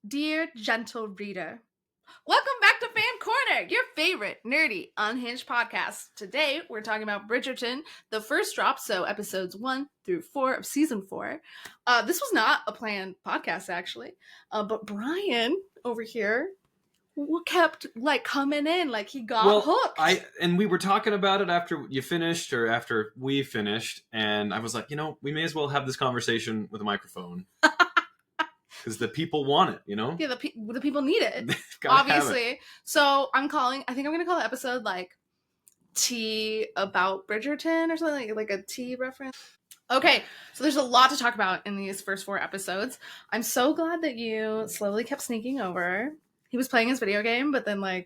Dear gentle reader, welcome back to FanCorner, your favorite nerdy, unhinged podcast. Today, we're talking about Bridgerton, the first drop, so episodes 1 through 4 of season 4. This was not a planned podcast, actually, but Brian over here kept coming in, like he got hooked. And we were talking about it after you finished or after we finished, and I was like, we may as well have this conversation with a microphone. Because the people want it, Yeah, the people need it, obviously. So I think I'm going to call the episode, Tea About Bridgerton or something, like a tea reference. Okay, so there's a lot to talk about in these first 4 episodes. I'm so glad that you slowly kept sneaking over. He was playing his video game, but then, I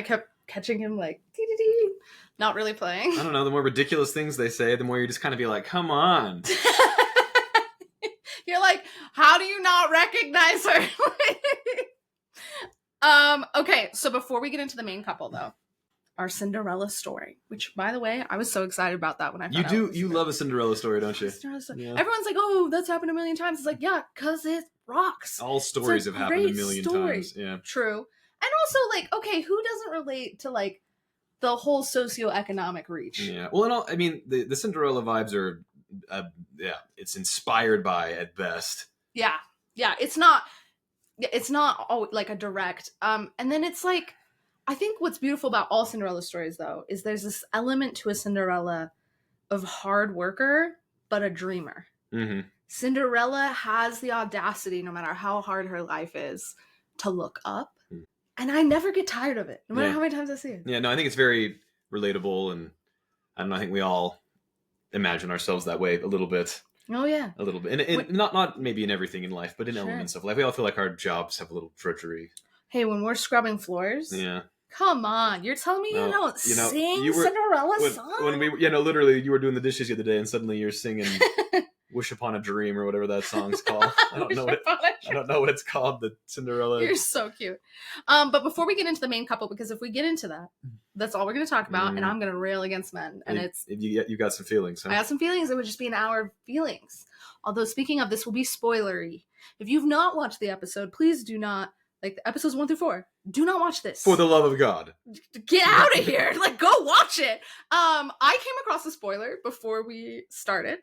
kept catching him, dee-dee-dee, not really playing. I don't know, the more ridiculous things they say, the more you just kind of be like, come on. You're like, how do you not recognize her? Okay, so before we get into the main couple, though, our Cinderella story, which, by the way, I was so excited about that when I found out. You love a Cinderella story, don't you? Yeah. Everyone's like, oh, that's happened a million times. It's like, yeah, because it rocks. All stories have happened a million times. Yeah. True. And also, okay, who doesn't relate to, the whole socioeconomic reach? Yeah. Well, the Cinderella vibes are... it's inspired by at best. Yeah, it's not all a direct. And then it's I think what's beautiful about all Cinderella stories, though, is there's this element to a Cinderella of hard worker but a dreamer. Mm-hmm. Cinderella has the audacity, no matter how hard her life is, to look up, and I never get tired of it, no matter how many times I see it. Yeah, no, I think it's very relatable, and I think we all imagine ourselves that way a little bit. Oh yeah, a little bit, and not maybe in everything in life, but in elements of life. We all feel like our jobs have a little drudgery. Hey, when we're scrubbing floors, yeah, come on, you're telling me you don't sing Cinderella song? When we, literally, you were doing the dishes the other day, and suddenly you're singing "Wish Upon a Dream" or whatever that song's called. I don't know what it's called. The Cinderella. You're so cute. But before we get into the main couple, because if we get into that, that's all we're going to talk about, and I'm going to rail against men. And you got some feelings. Huh? I got some feelings. It would just be an hour of feelings. Although speaking of, this will be spoilery. If you've not watched the episode, please do not, the episodes 1 through 4. Do not watch this. For the love of God. Get out of here. Go watch it. I came across a spoiler before we started.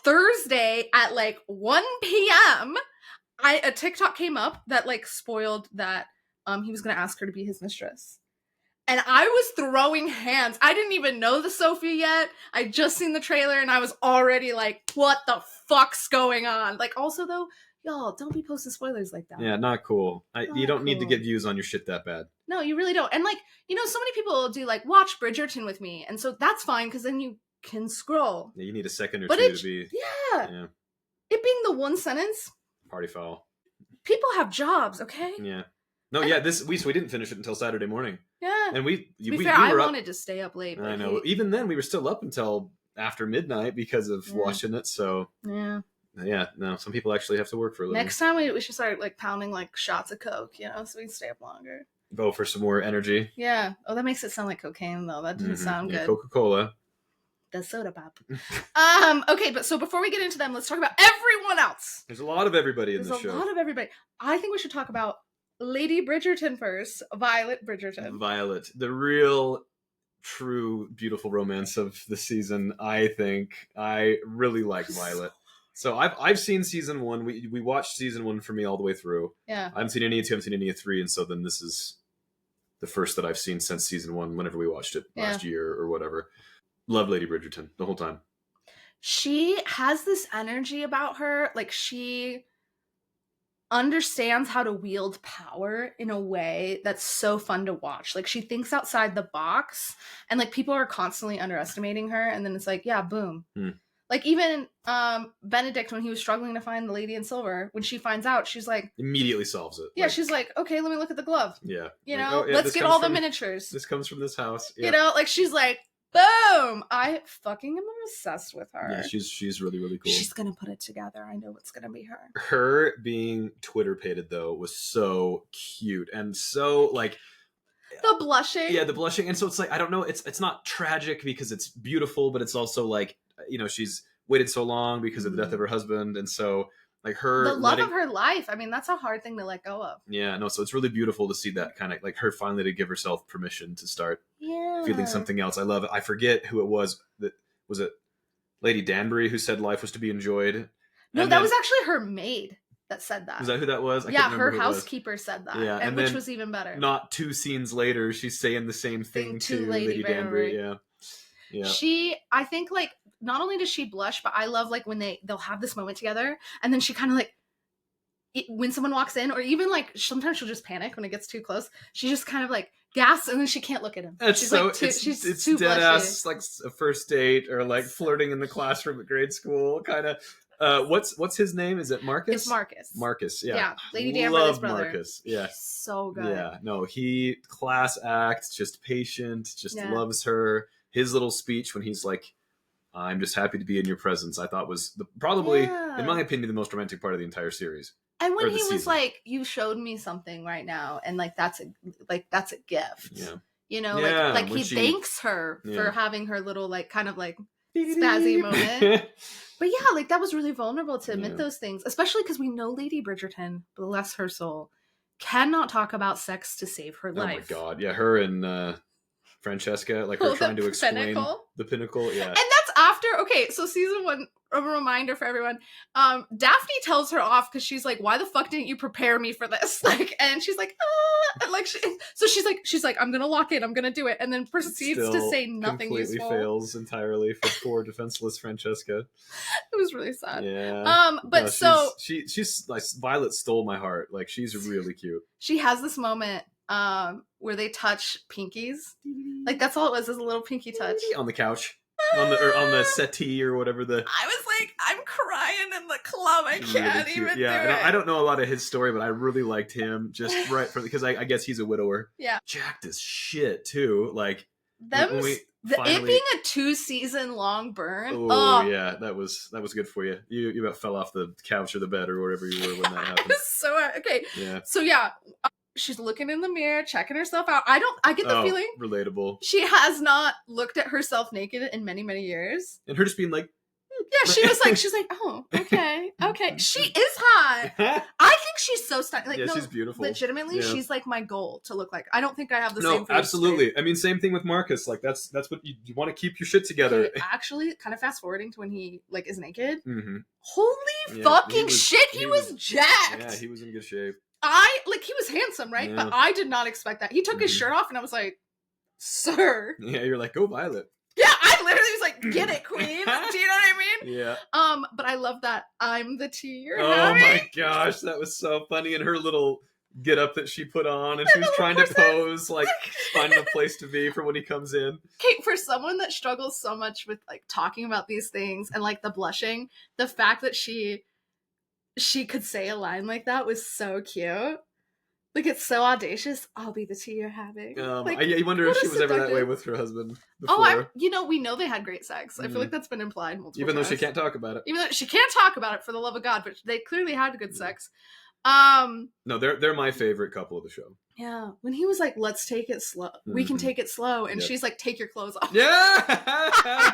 Thursday at 1 p.m. a TikTok came up that spoiled that he was gonna ask her to be his mistress, and I was throwing hands. I didn't even know the Sophie yet. I just seen the trailer and I was already like, what the fuck's going on? Also though, y'all don't be posting spoilers like that. Yeah, not cool. You don't need to get views on your shit that bad. No, you really don't. And so many people do watch Bridgerton with me, and so that's fine because then you can scroll. Yeah, you need a second or two to be. Yeah. It being the one sentence. Party foul. People have jobs, okay? Yeah. No, yeah. We didn't finish it until Saturday morning. Yeah. And I wanted to stay up late. I know. Even then, we were still up until after midnight because of watching it. So. Yeah. Yeah. No, some people actually have to work for a living. Next time we should start pounding shots of Coke, so we can stay up longer. Go for some more energy. Yeah. Oh, that makes it sound like cocaine though. That doesn't sound good. Coca-Cola. The soda pop. Okay, but so before we get into them, let's talk about everyone else. There's a lot of everybody in the show. There's a lot of everybody. I think we should talk about Lady Bridgerton first. Violet Bridgerton. Violet. The real, true, beautiful romance of the season, I think. I really like Violet. So I've seen season 1. We watched season 1 for me all the way through. Yeah. I haven't seen any of 2, I haven't seen any of 3, and so then this is the first that I've seen since season 1, whenever we watched it last year or whatever. Love Lady Bridgerton the whole time. She has this energy about her. She understands how to wield power in a way that's so fun to watch. She thinks outside the box, and people are constantly underestimating her. And then it's boom. Even Benedict, when he was struggling to find the Lady in Silver, when she finds out, she's immediately solves it. Yeah, she's okay, let me look at the glove. Yeah. Let's get all the miniatures. This comes from this house. Yeah. She's boom! I fucking am obsessed with her. Yeah, she's really, really cool. She's gonna put it together. I know it's gonna be her. Her being Twitter-pated, though, was so cute and so, the blushing. Yeah, the blushing. And so it's I don't know, it's not tragic because it's beautiful, but it's also she's waited so long because of the death of her husband, and so Like her the love of her life. I mean, that's a hard thing to let go of. Yeah, no, so it's really beautiful to see that kind of like her finally to give herself permission to start feeling something else. I love it. I forget who it was. Was it Lady Danbury who said life was to be enjoyed? No, that was actually her maid that said that. Was that who that was? Yeah, her housekeeper said that. Yeah, and which was even better. Not 2 scenes later, she's saying the same thing to Lady Danbury. Yeah. I think like not only does she blush, but I love like when they'll have this moment together, and then she kind of like when someone walks in, or even like sometimes she'll just panic when it gets too close. She just kind of like gasps, and then she can't look at him. It's it's too dead ass like a first date or like flirting in the classroom at grade school kind of. What's his name? Is it Marcus? It's Marcus. Marcus, yeah. Yeah, Lady Danbury's brother. Marcus, yeah. He's so good. Yeah, no, he class act, just patient, just loves her. His little speech when he's like, "I'm just happy to be in your presence," I thought was probably, in my opinion, the most romantic part of the entire series. And when he was like, "You showed me something right now," and like that's a gift. Yeah. You know, like he thanks her for having her little like kind of like spazzy moment. But yeah, like that was really vulnerable to admit those things, especially because we know Lady Bridgerton, bless her soul, cannot talk about sex to save her life. Oh my god, yeah, her and Francesca, like her trying to explain the pinnacle, yeah. And that's after, okay, so season 1, a reminder for everyone, Daphne tells her off because she's like, why the fuck didn't you prepare me for this? Like, and she's like, like, she's like, I'm gonna lock it, I'm gonna do it, and then proceeds to say nothing completely useful. Fails entirely for poor defenseless Francesca. It was really sad. Yeah. But no, so she's like, Violet stole my heart. Like, she's really cute. She has this moment where they touch pinkies. Like that's all it was, is a little pinky touch on the couch, on the settee or whatever. I was like, I'm crying in the club. I can't even do it. And I don't know a lot of his story, but I really liked him just right from because I guess he's a widower. Yeah, jacked as shit too. Like it being a 2-season long burn. Oh yeah, that was good for you. You about fell off the couch or the bed or wherever you were when that happened. So okay. Yeah. So yeah. She's looking in the mirror, checking herself out. I get the feeling relatable. She has not looked at herself naked in many, many years. And her just being like, yeah, she's like, oh, okay. She is hot. I think she's so stunning. Like, she's beautiful. Legitimately, she's like my goal to look like. I don't think I have the same. No, absolutely. I mean, same thing with Marcus. Like, that's what you want to keep your shit together. Okay, actually, kind of fast forwarding to when he like is naked. Mm-hmm. Holy fucking shit! He was jacked. Yeah, he was in good shape. He was handsome, right? Yeah. But I did not expect that. He took his shirt off, and I was like, "Sir." Yeah, you're like, "Go Violet." Yeah, I literally was like, "Get it, queen." Do you know what I mean? Yeah. But I love that I'm the tea you're having. Oh my gosh, that was so funny. And her little get up that she put on, and she was trying to pose, like finding a place to be for when he comes in. Kate, for someone that struggles so much with like talking about these things and like the blushing, the fact that she could say a line like that was so cute. Like, it's so audacious. I'll be the tea you're having. Like, I wonder if she was ever that way with her husband before. Oh, we know they had great sex. I feel like that's been implied multiple Even times. though she can't talk about it. Even though she can't talk about it, for the love of God, but they clearly had good sex. No, they're my favorite couple of the show. Yeah. When he was like, let's take it slow. We can take it slow. And she's like, take your clothes off. Yeah!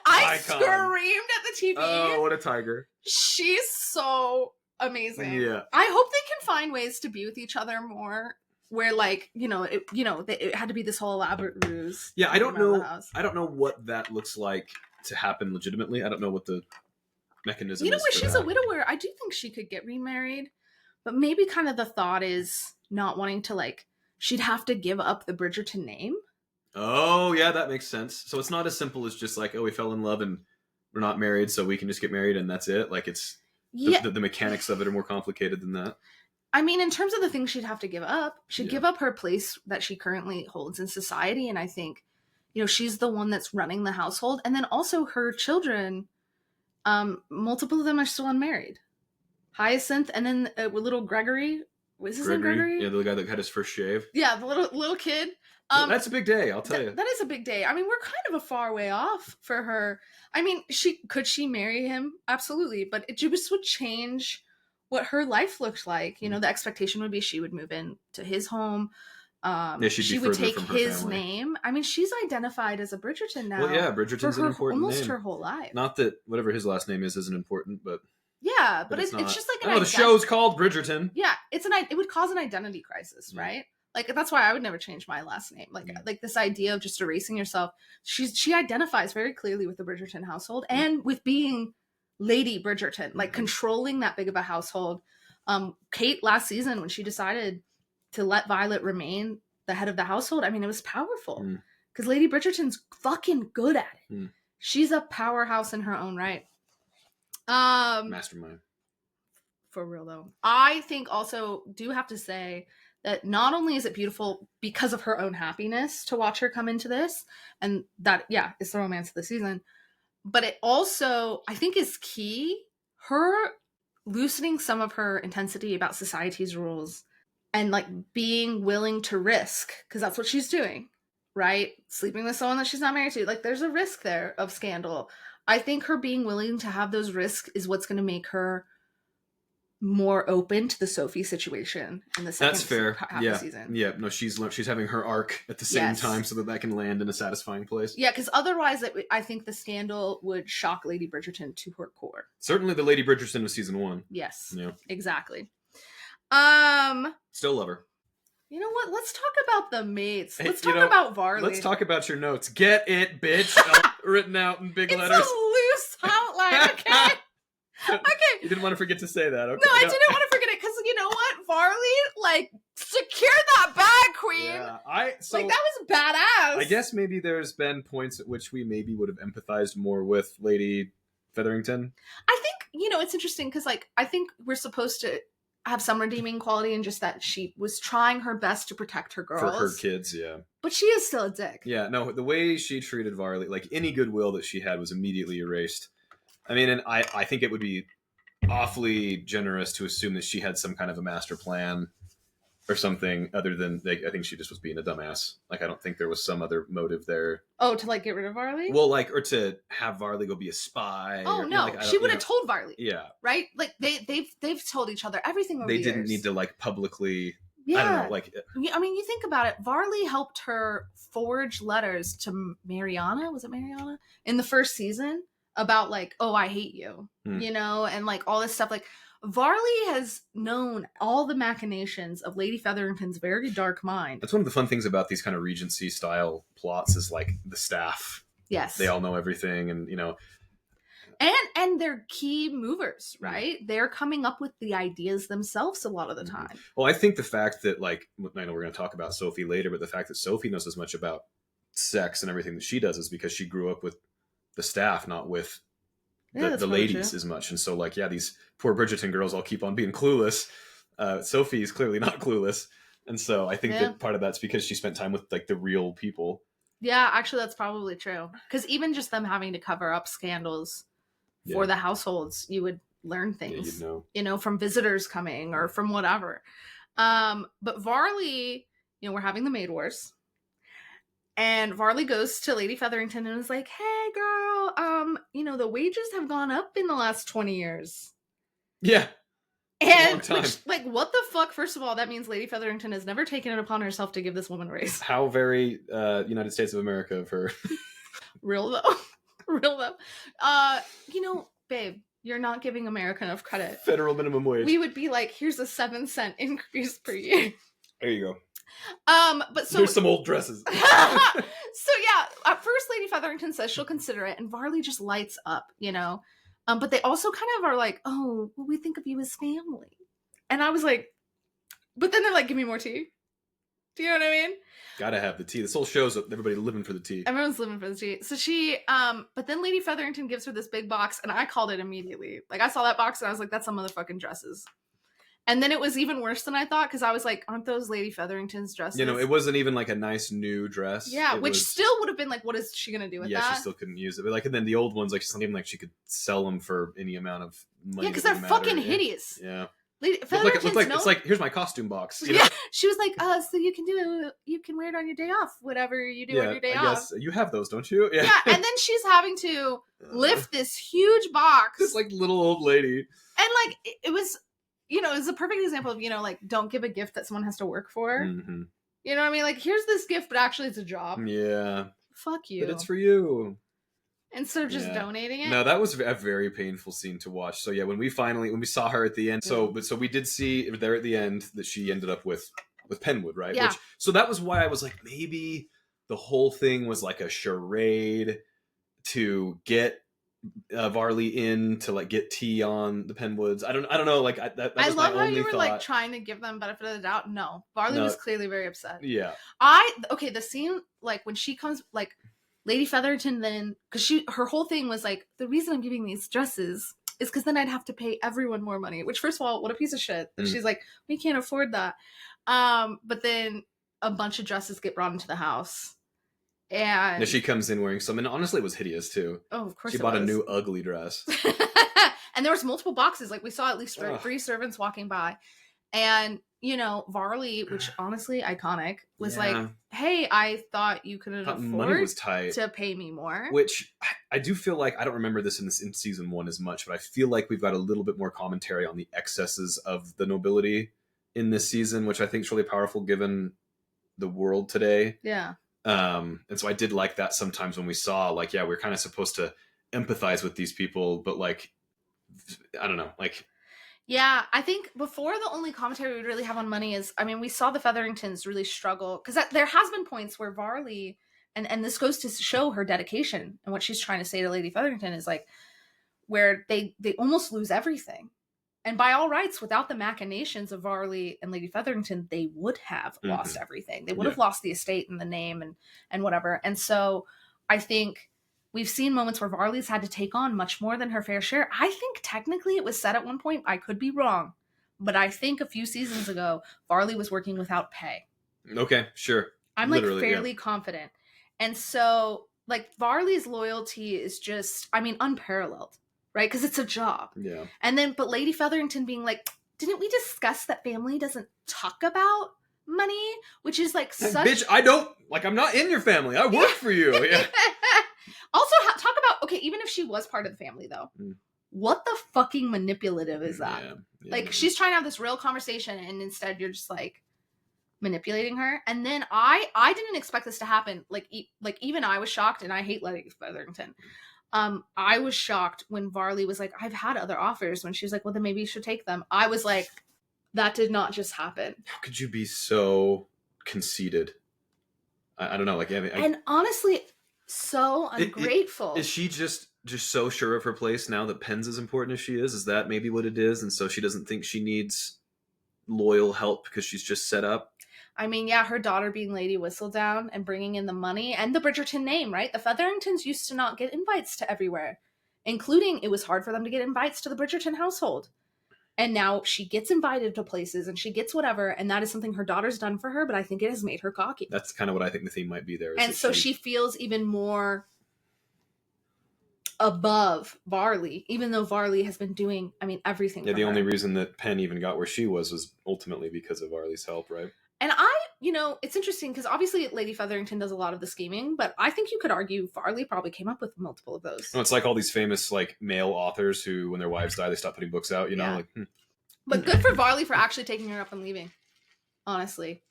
I screamed at the TV. Oh, what a tiger. She's so amazing. Yeah. I hope they can find ways to be with each other more where like, it had to be this whole elaborate ruse. Yeah, I don't know what that looks like to happen legitimately. I don't know what the mechanism is. Where she's a widower, I do think she could get remarried. But maybe kind of the thought is not wanting to like, she'd have to give up the Bridgerton name. Oh, yeah, that makes sense. So it's not as simple as just like, oh, we fell in love and we're not married, so we can just get married and that's it. Like it's the mechanics of it are more complicated than that. I mean, in terms of the things she'd have to give up, she'd give up her place that she currently holds in society. And I think, she's the one that's running the household. And then also her children, multiple of them are still unmarried. Hyacinth, and then little Gregory. Was his name Gregory? Yeah, the guy that had his first shave. Yeah, the little kid. That's a big day, I'll tell you. That is a big day. I mean, we're kind of a far way off for her. I mean, could she marry him? Absolutely, but it just would change what her life looked like. The expectation would be she would move in to his home. She would take his name. I mean, she's identified as a Bridgerton now. Well, yeah, Bridgerton's an important name. Almost her whole life. Not that whatever his last name is isn't important, but Yeah, but it's just like the show's called Bridgerton. Yeah, it would cause an identity crisis, right? Like that's why I would never change my last name. Like this idea of just erasing yourself. She identifies very clearly with the Bridgerton household and with being Lady Bridgerton, like controlling that big of a household. Kate last season when she decided to let Violet remain the head of the household, I mean, it was powerful because Lady Bridgerton's fucking good at it. She's a powerhouse in her own right. Mastermind. For real though. I think also do have to say that not only is it beautiful because of her own happiness to watch her come into this, and that, yeah, it's the romance of the season, but it also, I think, is key. Her loosening some of her intensity about society's rules and like being willing to risk, because that's what she's doing, right? Sleeping with someone that she's not married to. Like there's a risk there of scandal. I think her being willing to have those risks is what's going to make her more open to the Sophie situation in the second That's fair. half of the season. Yeah, no, she's having her arc at the same time so that can land in a satisfying place. Yeah, because otherwise I think the scandal would shock Lady Bridgerton to her core. Certainly the Lady Bridgerton of season 1. Yes. Yeah. Exactly. Still love her. You know what? Let's talk about the mates. Let's talk about Varley. Let's talk about your notes. Get it, bitch. Written out in big letters. It's a loose outline, okay? Okay. You didn't want to forget to say that, okay? No, I didn't want to forget it because you know what? Varley, like, secured that bag, queen. Yeah, that was badass. I guess maybe there's been points at which we maybe would have empathized more with Lady Featherington. I think, it's interesting because, like, I think we're supposed to have some redeeming quality in just that she was trying her best to protect her girls. For her kids, yeah. But she is still a dick. Yeah, no, the way she treated Varley, like, any goodwill that she had was immediately erased. I mean, and I think it would be awfully generous to assume that she had some kind of a master plan or something other than, like, I think she just was being a dumbass. Like, I don't think there was some other motive there. Oh, to, like, get rid of Varley? Well, like, or to have Varley go be a spy. Oh, no. She would have told Varley. Yeah. Right? Like, they've told each other everything over the years. They didn't need to, like, publicly... Yeah. I don't know, like... I mean, you think about it. Varley helped her forge letters to Mariana. Was it Mariana? In the first season. About like, oh, I hate you, and like all this stuff. Like Varley has known all the machinations of Lady Featherington's very dark mind. That's one of the fun things about these kind of Regency style plots is like the staff. Yes. They all know everything and, And they're key movers, right? They're coming up with the ideas themselves a lot of the time. Well, I think the fact that, like, I know we're going to talk about Sophie later, but the fact that Sophie knows as much about sex and everything that she does is because she grew up with the staff, not with the ladies true. As much. And so, like, yeah, these poor Bridgerton girls all keep on being clueless. Sophie is clearly not clueless. And so I think that part of that's because she spent time with, like, the real people. Yeah, actually, that's probably true. Because even just them having to cover up scandals for the households, you would learn things, from visitors coming or from whatever. But Varley, we're having the maid wars. And Varley goes to Lady Featherington and is like, hey, girl, the wages have gone up in the last 20 years. Yeah. And, like, what the fuck? First of all, that means Lady Featherington has never taken it upon herself to give this woman a raise. How very United States of America of her. Real, though. Babe, you're not giving America enough credit. Federal minimum wage. We would be like, here's a 7-cent increase per year. There you go. But so here's some old dresses. So yeah, at first Lady Featherington says she'll consider it, and Varley just lights up, But they also kind of are like, oh, well, we think of you as family. And I was like, but then they're like, give me more tea. Do you know what I mean? Gotta have the tea. This whole show's everybody living for the tea. Everyone's living for the tea. So she, but then Lady Featherington gives her this big box, and I called it immediately. Like, I saw that box, and I was like, that's some motherfucking dresses. And then it was even worse than I thought, because I was like, aren't those Lady Featherington's dresses? It wasn't even like a nice new dress. Yeah, which still would have been like, what is she going to do with that? Yeah, she still couldn't use it. But like, and then the old ones, like, it's not even like she could sell them for any amount of money. Yeah, because they're fucking hideous. Yeah. Lady Featherington's it's like, here's my costume box. Yeah. She was like, so you can wear it on your day off, whatever you do on your day off. Yes, you have those, don't you? Yeah, and then she's having to lift this huge box. This like little old lady. And like, it was... it was a perfect example of, like, don't give a gift that someone has to work for. Mm-hmm. You know what I mean? Like, here's this gift, but actually it's a job. Yeah. Fuck you. But it's for you. instead of just donating it. No, that was a very painful scene to watch. So yeah, when we saw her at the end, so we did see there at the end that she ended up with Penwood, right? Yeah. So that was why I was like, maybe the whole thing was like a charade to get Varley in to like get tea on the Penwoods. I don't know. Like that was my only thought. I love how you were like trying to give them benefit of the doubt. No, Varley was clearly very upset. Yeah. The scene like when she comes like Lady Featherington then because her whole thing was like the reason I'm giving these dresses is because then I'd have to pay everyone more money. Which first of all, what a piece of shit. She's like, we can't afford that. But then a bunch of dresses get brought into the house. And she comes in wearing some, and honestly, it was hideous too. Oh, of course, she bought a new ugly dress, and there was multiple boxes. Like we saw at least 3 servants walking by, and Varley, which honestly iconic, was like, "Hey, I thought you couldn't afford money was tight to pay me more." Which I do feel like I don't remember this in season 1 as much, but I feel like we've got a little bit more commentary on the excesses of the nobility in this season, which I think is really powerful given the world today. Yeah. And so I did like that sometimes when we saw like, we're kind of supposed to empathize with these people, but like, I don't know, like. Yeah, I think before the only commentary we really have on money is, I mean, we saw the Featheringtons really struggle because there has been points where Varley, and this goes to show her dedication and what she's trying to say to Lady Featherington is like, where they almost lose everything. And by all rights, without the machinations of Varley and Lady Featherington, they would have lost everything. They would have lost the estate and the name and whatever. And so I think we've seen moments where Varley's had to take on much more than her fair share. I think technically it was said at one point, I could be wrong, but I think a few seasons ago, Varley was working without pay. Okay, sure. I'm literally, like fairly confident. And so like Varley's loyalty is just, I mean, unparalleled. Right? Because it's a job. Yeah. And then, but Lady Featherington being like, didn't we discuss that family doesn't talk about money? Which is like such... Bitch, I don't, like, I'm not in your family. I work for you. Yeah. Also, talk about, okay, even if she was part of the family, though, what the fucking manipulative is that? Yeah, like, she's trying to have this real conversation, and instead you're just, like, manipulating her. And then I didn't expect this to happen. Like even I was shocked, and I hate Lady Featherington. I was shocked when Varley was like, I've had other offers. When she was like, well, then maybe you should take them. I was like, that did not just happen. How could you be so conceited? I don't know. Like, and honestly, so ungrateful. Is she just so sure of her place now that Penn's as important as she is? Is that maybe what it is? And so she doesn't think she needs loyal help because she's just set up? I mean, yeah, her daughter being Lady Whistledown and bringing in the money and the Bridgerton name, right? The Featheringtons used to not get invites to everywhere, including it was hard for them to get invites to the Bridgerton household. And now she gets invited to places and she gets whatever. And that is something her daughter's done for her, but I think it has made her cocky. That's kind of what I think the theme might be there. And so she feels even more above Varley, even though Varley has been doing, I mean, everything. Yeah, the only reason that Penn even got where she was ultimately because of Varley's help, right? And it's interesting because obviously Lady Featherington does a lot of the scheming, but I think you could argue Varley probably came up with multiple of those. No, it's like all these famous like male authors who, when their wives die, they stop putting books out, like. But good for Varley for actually taking her up and leaving, honestly.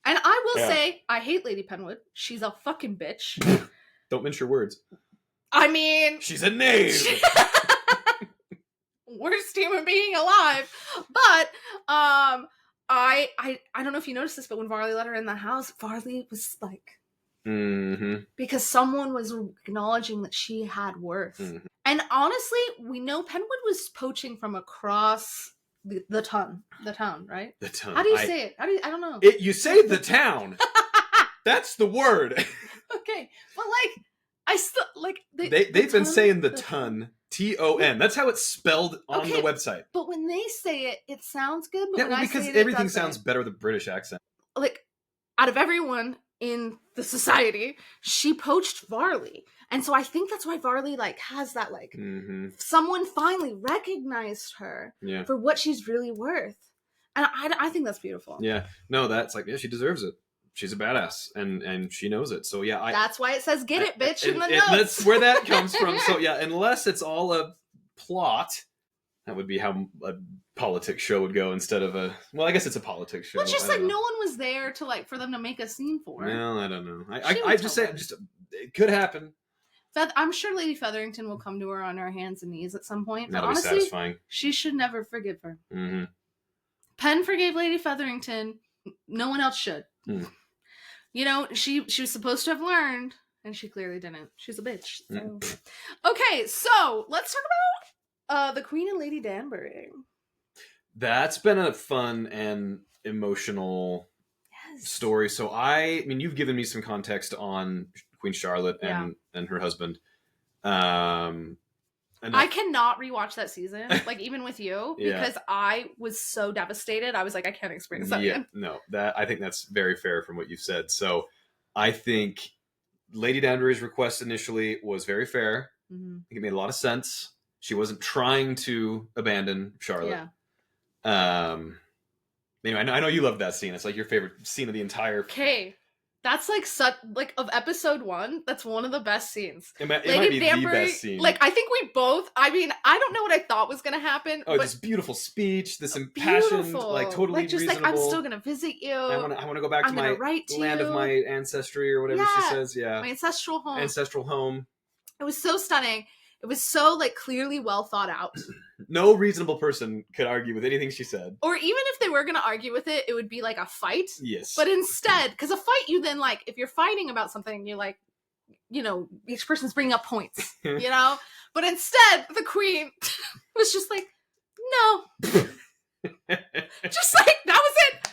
And I will say, I hate Lady Penwood. She's a fucking bitch. Don't mince your words. I mean... She's a knave! Worst human being alive. But, I don't know if you noticed this, but when Varley let her in the house, Varley was like... Mm-hmm. Because someone was acknowledging that she had worth. Mm-hmm. And honestly, we know Penwood was poaching from across the town, right? The town. How do you say it? I don't know. You say the town. That's the word. Okay. But like, I still, like... They've been saying the ton. Ton. That's how it's spelled on the website. But when they say it, it sounds good. But when because I say it, everything sounds better with a British accent. Like, out of everyone in the society, she poached Varley. And so I think that's why Varley, like, has that, like, someone finally recognized her for what she's really worth. And I think that's beautiful. Yeah. No, that's like, she deserves it. She's a badass, and she knows it. So, yeah. That's why it says, get it, bitch, in the notes. That's where that comes from. So, yeah, unless it's all a plot, that would be how a politics show would go instead of a... Well, I guess it's a politics show. Well, it's just like no one was there to, like, for them to make a scene for. Well, I don't know. I just say, it could happen. I'm sure Lady Featherington will come to her on her hands and knees at some point. But That'll honestly, be satisfying. She should never forgive her. Mm-hmm. Penn forgave Lady Featherington. No one else should. You know, she was supposed to have learned, and she clearly didn't. She's a bitch. So. Okay, so let's talk about the Queen and Lady Danbury. That's been a fun and emotional story. So I mean, you've given me some context on Queen Charlotte and her husband. I cannot rewatch that season, like even with you, because I was so devastated. I was like, I can't experience that again. No, I think that's very fair from what you said. So I think Lady Danbury's request initially was very fair. Mm-hmm. I think it made a lot of sense. She wasn't trying to abandon Charlotte. Yeah. Anyway, I know you love that scene. It's like your favorite scene of the entire. Okay. That's like such like of episode 1. That's one of the best scenes. It might be Danbury, the best scene. Like I think we both. I mean, I don't know what I thought was gonna happen. Oh, this beautiful speech, this impassioned, like totally like, just reasonable. Like I'm still gonna visit you. I want to go back to my land of my ancestry or whatever she says. Yeah, my ancestral home. Ancestral home. It was so stunning. It was so like clearly well thought out. No reasonable person could argue with anything she said. Or even if they were going to argue with it, it would be like a fight. Yes. But instead, because a fight, you then like, if you're fighting about something, you like, you know, each person's bringing up points, you know? But instead, the Queen was just like, no. Just like, that was it.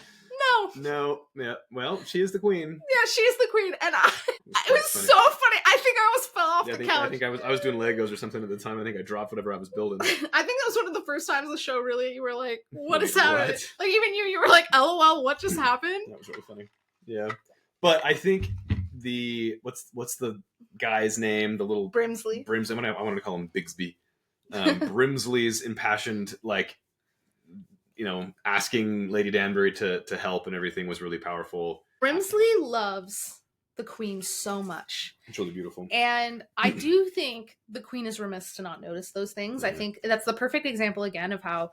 No. Yeah. Well, she is the Queen. Yeah, she is the Queen. And it was funny. So funny. I think I almost fell off the couch. I think I was doing Legos or something at the time. I think I dropped whatever I was building. I think that was one of the first times the show really, you were like, what is happening? Like, even you were like, LOL, what just happened? That was really funny. Yeah. But I think what's the guy's name? The little... Brimsley. I wanted to call him Bigsby. Brimsley's impassioned, like, you know, asking Lady Danbury to help and everything was really powerful. Brimsley loves the Queen so much. It's really beautiful. And I do think the Queen is remiss to not notice those things. Mm-hmm. I think that's the perfect example again of how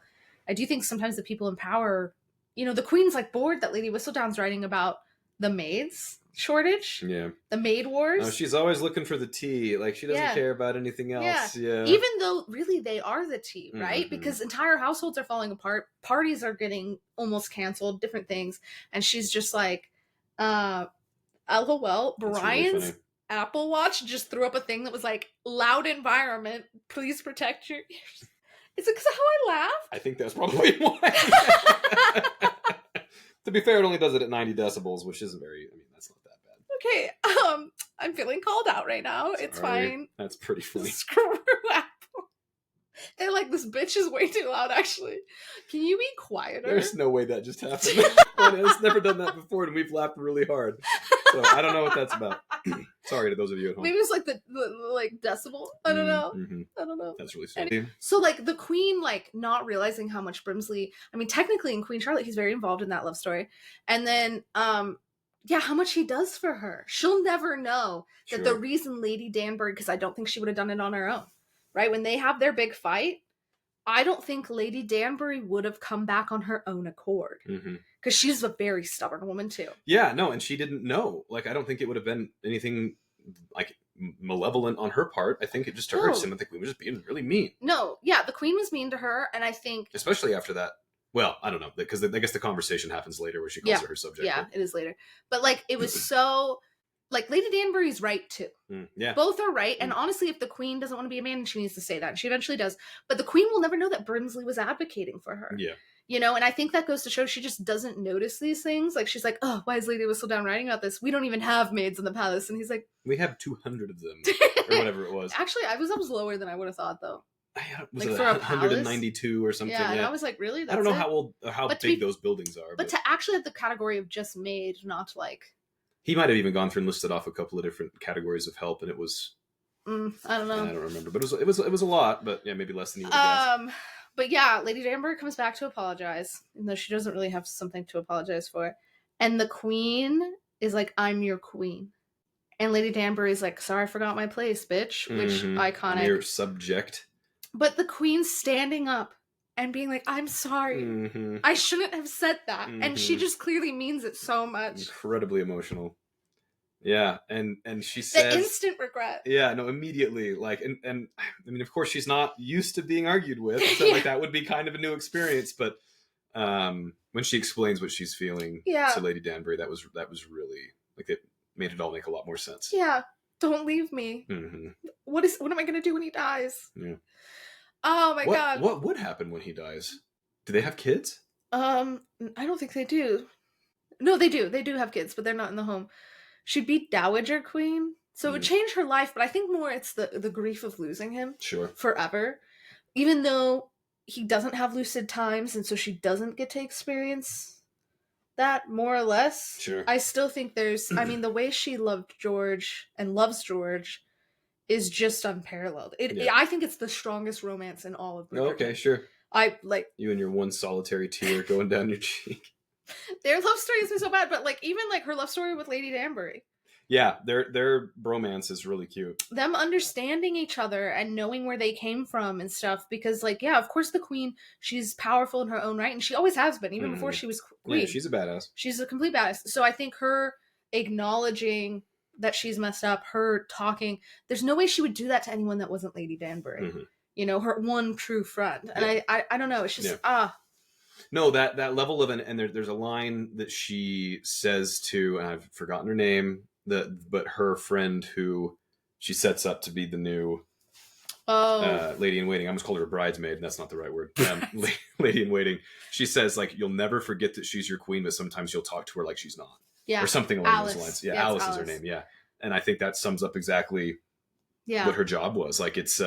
I do think sometimes the people in power, you know, the Queen's like bored that Lady Whistledown's writing about the maids shortage. Yeah. The maid wars. Oh, she's always looking for the tea. Like she doesn't care about anything else. Yeah. Even though really they are the tea, right? Mm-hmm. Because entire households are falling apart. Parties are getting almost canceled, different things. And she's just like, LOL, Brian's really Apple Watch just threw up a thing that was like, loud environment, please protect your ears. Is it because of how I laughed? I think that's probably why. To be fair, it only does it at 90 decibels, which isn't very, I mean, that's not that bad. Okay, I'm feeling called out right now. It's fine. That's pretty funny. Screw Apple. They're like, this bitch is way too loud, actually. Can you be quieter? There's no way that just happened. It's never done that before, and we've laughed really hard. So I don't know what that's about. Sorry to those of you at home. Maybe it's like the like decibel. I don't know. Mm-hmm. I don't know. That's really funny. So like the Queen, like not realizing how much Brimsley. I mean, technically in Queen Charlotte, he's very involved in that love story, and then how much he does for her. She'll never know that the reason Lady Danbury, because I don't think she would have done it on her own. Right when they have their big fight, I don't think Lady Danbury would have come back on her own accord. Mm-hmm. Because she's a very stubborn woman, too. Yeah, no, and she didn't know. Like, I don't think it would have been anything, like, malevolent on her part. I think it just to her, it seemed like the Queen was just being really mean. No, yeah, the Queen was mean to her, and I think... Especially after that. Well, I don't know, because I guess the conversation happens later where she calls her subject. Yeah, it is later. But, like, it was so... Like, Lady Danbury's right, too. Yeah. Both are right, and honestly, if the Queen doesn't want to be a man, she needs to say that, and she eventually does. But the Queen will never know that Brimsley was advocating for her. Yeah. You know, and I think that goes to show she just doesn't notice these things. Like, she's like, oh, why is Lady Whistledown writing about this? We don't even have maids in the palace. And he's like... We have 200 of them, or whatever it was. Actually, I was lower than I would have thought, though. Was like it for 192 or something? Yeah, and I was like, really? That's I don't know how big those buildings are. But to actually have the category of just maid, not like... He might have even gone through and listed off a couple of different categories of help, and it was... I don't know. I don't remember, but it was a lot, but yeah, maybe less than you would have guessed. But yeah, Lady Danbury comes back to apologize, even though she doesn't really have something to apologize for. And the Queen is like, I'm your queen. And Lady Danbury is like, sorry, I forgot my place, bitch. Which, iconic. I'm your subject. But the Queen's standing up and being like, I'm sorry. Mm-hmm. I shouldn't have said that. Mm-hmm. And she just clearly means it so much. Incredibly emotional. Yeah, and she says the instant regret. Yeah, no, immediately. Like, and I mean, of course, she's not used to being argued with, so like that would be kind of a new experience. But when she explains what she's feeling to Lady Danbury, that was really like it made it all make a lot more sense. Yeah, don't leave me. Mm-hmm. What am I gonna do when he dies? Yeah. Oh my god. What would happen when he dies? Do they have kids? I don't think they do. No, they do. They do have kids, but they're not in the home. She'd be Dowager Queen, so it would change her life. But I think more it's the grief of losing him forever. Even though he doesn't have lucid times, and so she doesn't get to experience that, more or less. Sure. I still think there's, I mean, the way she loved George and loves George is just unparalleled. I think it's the strongest romance in all of Bridgerton. Okay, sure. I like you and your one solitary tear going down your cheek. Their love story isn't so bad, but like even like her love story with Lady Danbury. Yeah, their bromance is really cute. Them understanding each other and knowing where they came from and stuff, because like, yeah, of course the queen, she's powerful in her own right, and she always has been, even before she was queen. Yeah, she's a badass. She's a complete badass. So I think her acknowledging that she's messed up, her talking, there's no way she would do that to anyone that wasn't Lady Danbury. Mm-hmm. You know, her one true friend. And I don't know, it's just No, that level of and there's a line that she says to, and I've forgotten her name, but her friend who she sets up to be the new lady in waiting. I almost called her a bridesmaid, and that's not the right word. Lady in waiting. She says like, you'll never forget that she's your queen, but sometimes you'll talk to her like she's not. Yeah. Or something along those lines. Yeah, Alice is her name. Yeah. And I think that sums up exactly what her job was. Like it's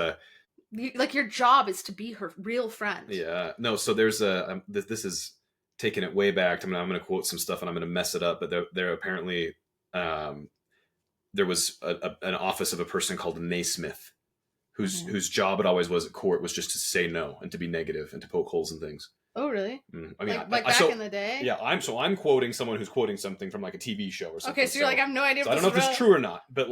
like your job is to be her real friend. Yeah. No, so there's this is taking it way back. I'm going to quote some stuff and I'm going to mess it up, but there apparently there was an office of a person called a naismith whose job it always was at court was just to say no and to be negative and to poke holes in things. Oh, really? I mean, like back in the day? Yeah, I'm quoting someone who's quoting something from like a TV show or something. Okay, so you're like, I have no idea. So I don't know if it's true or not, but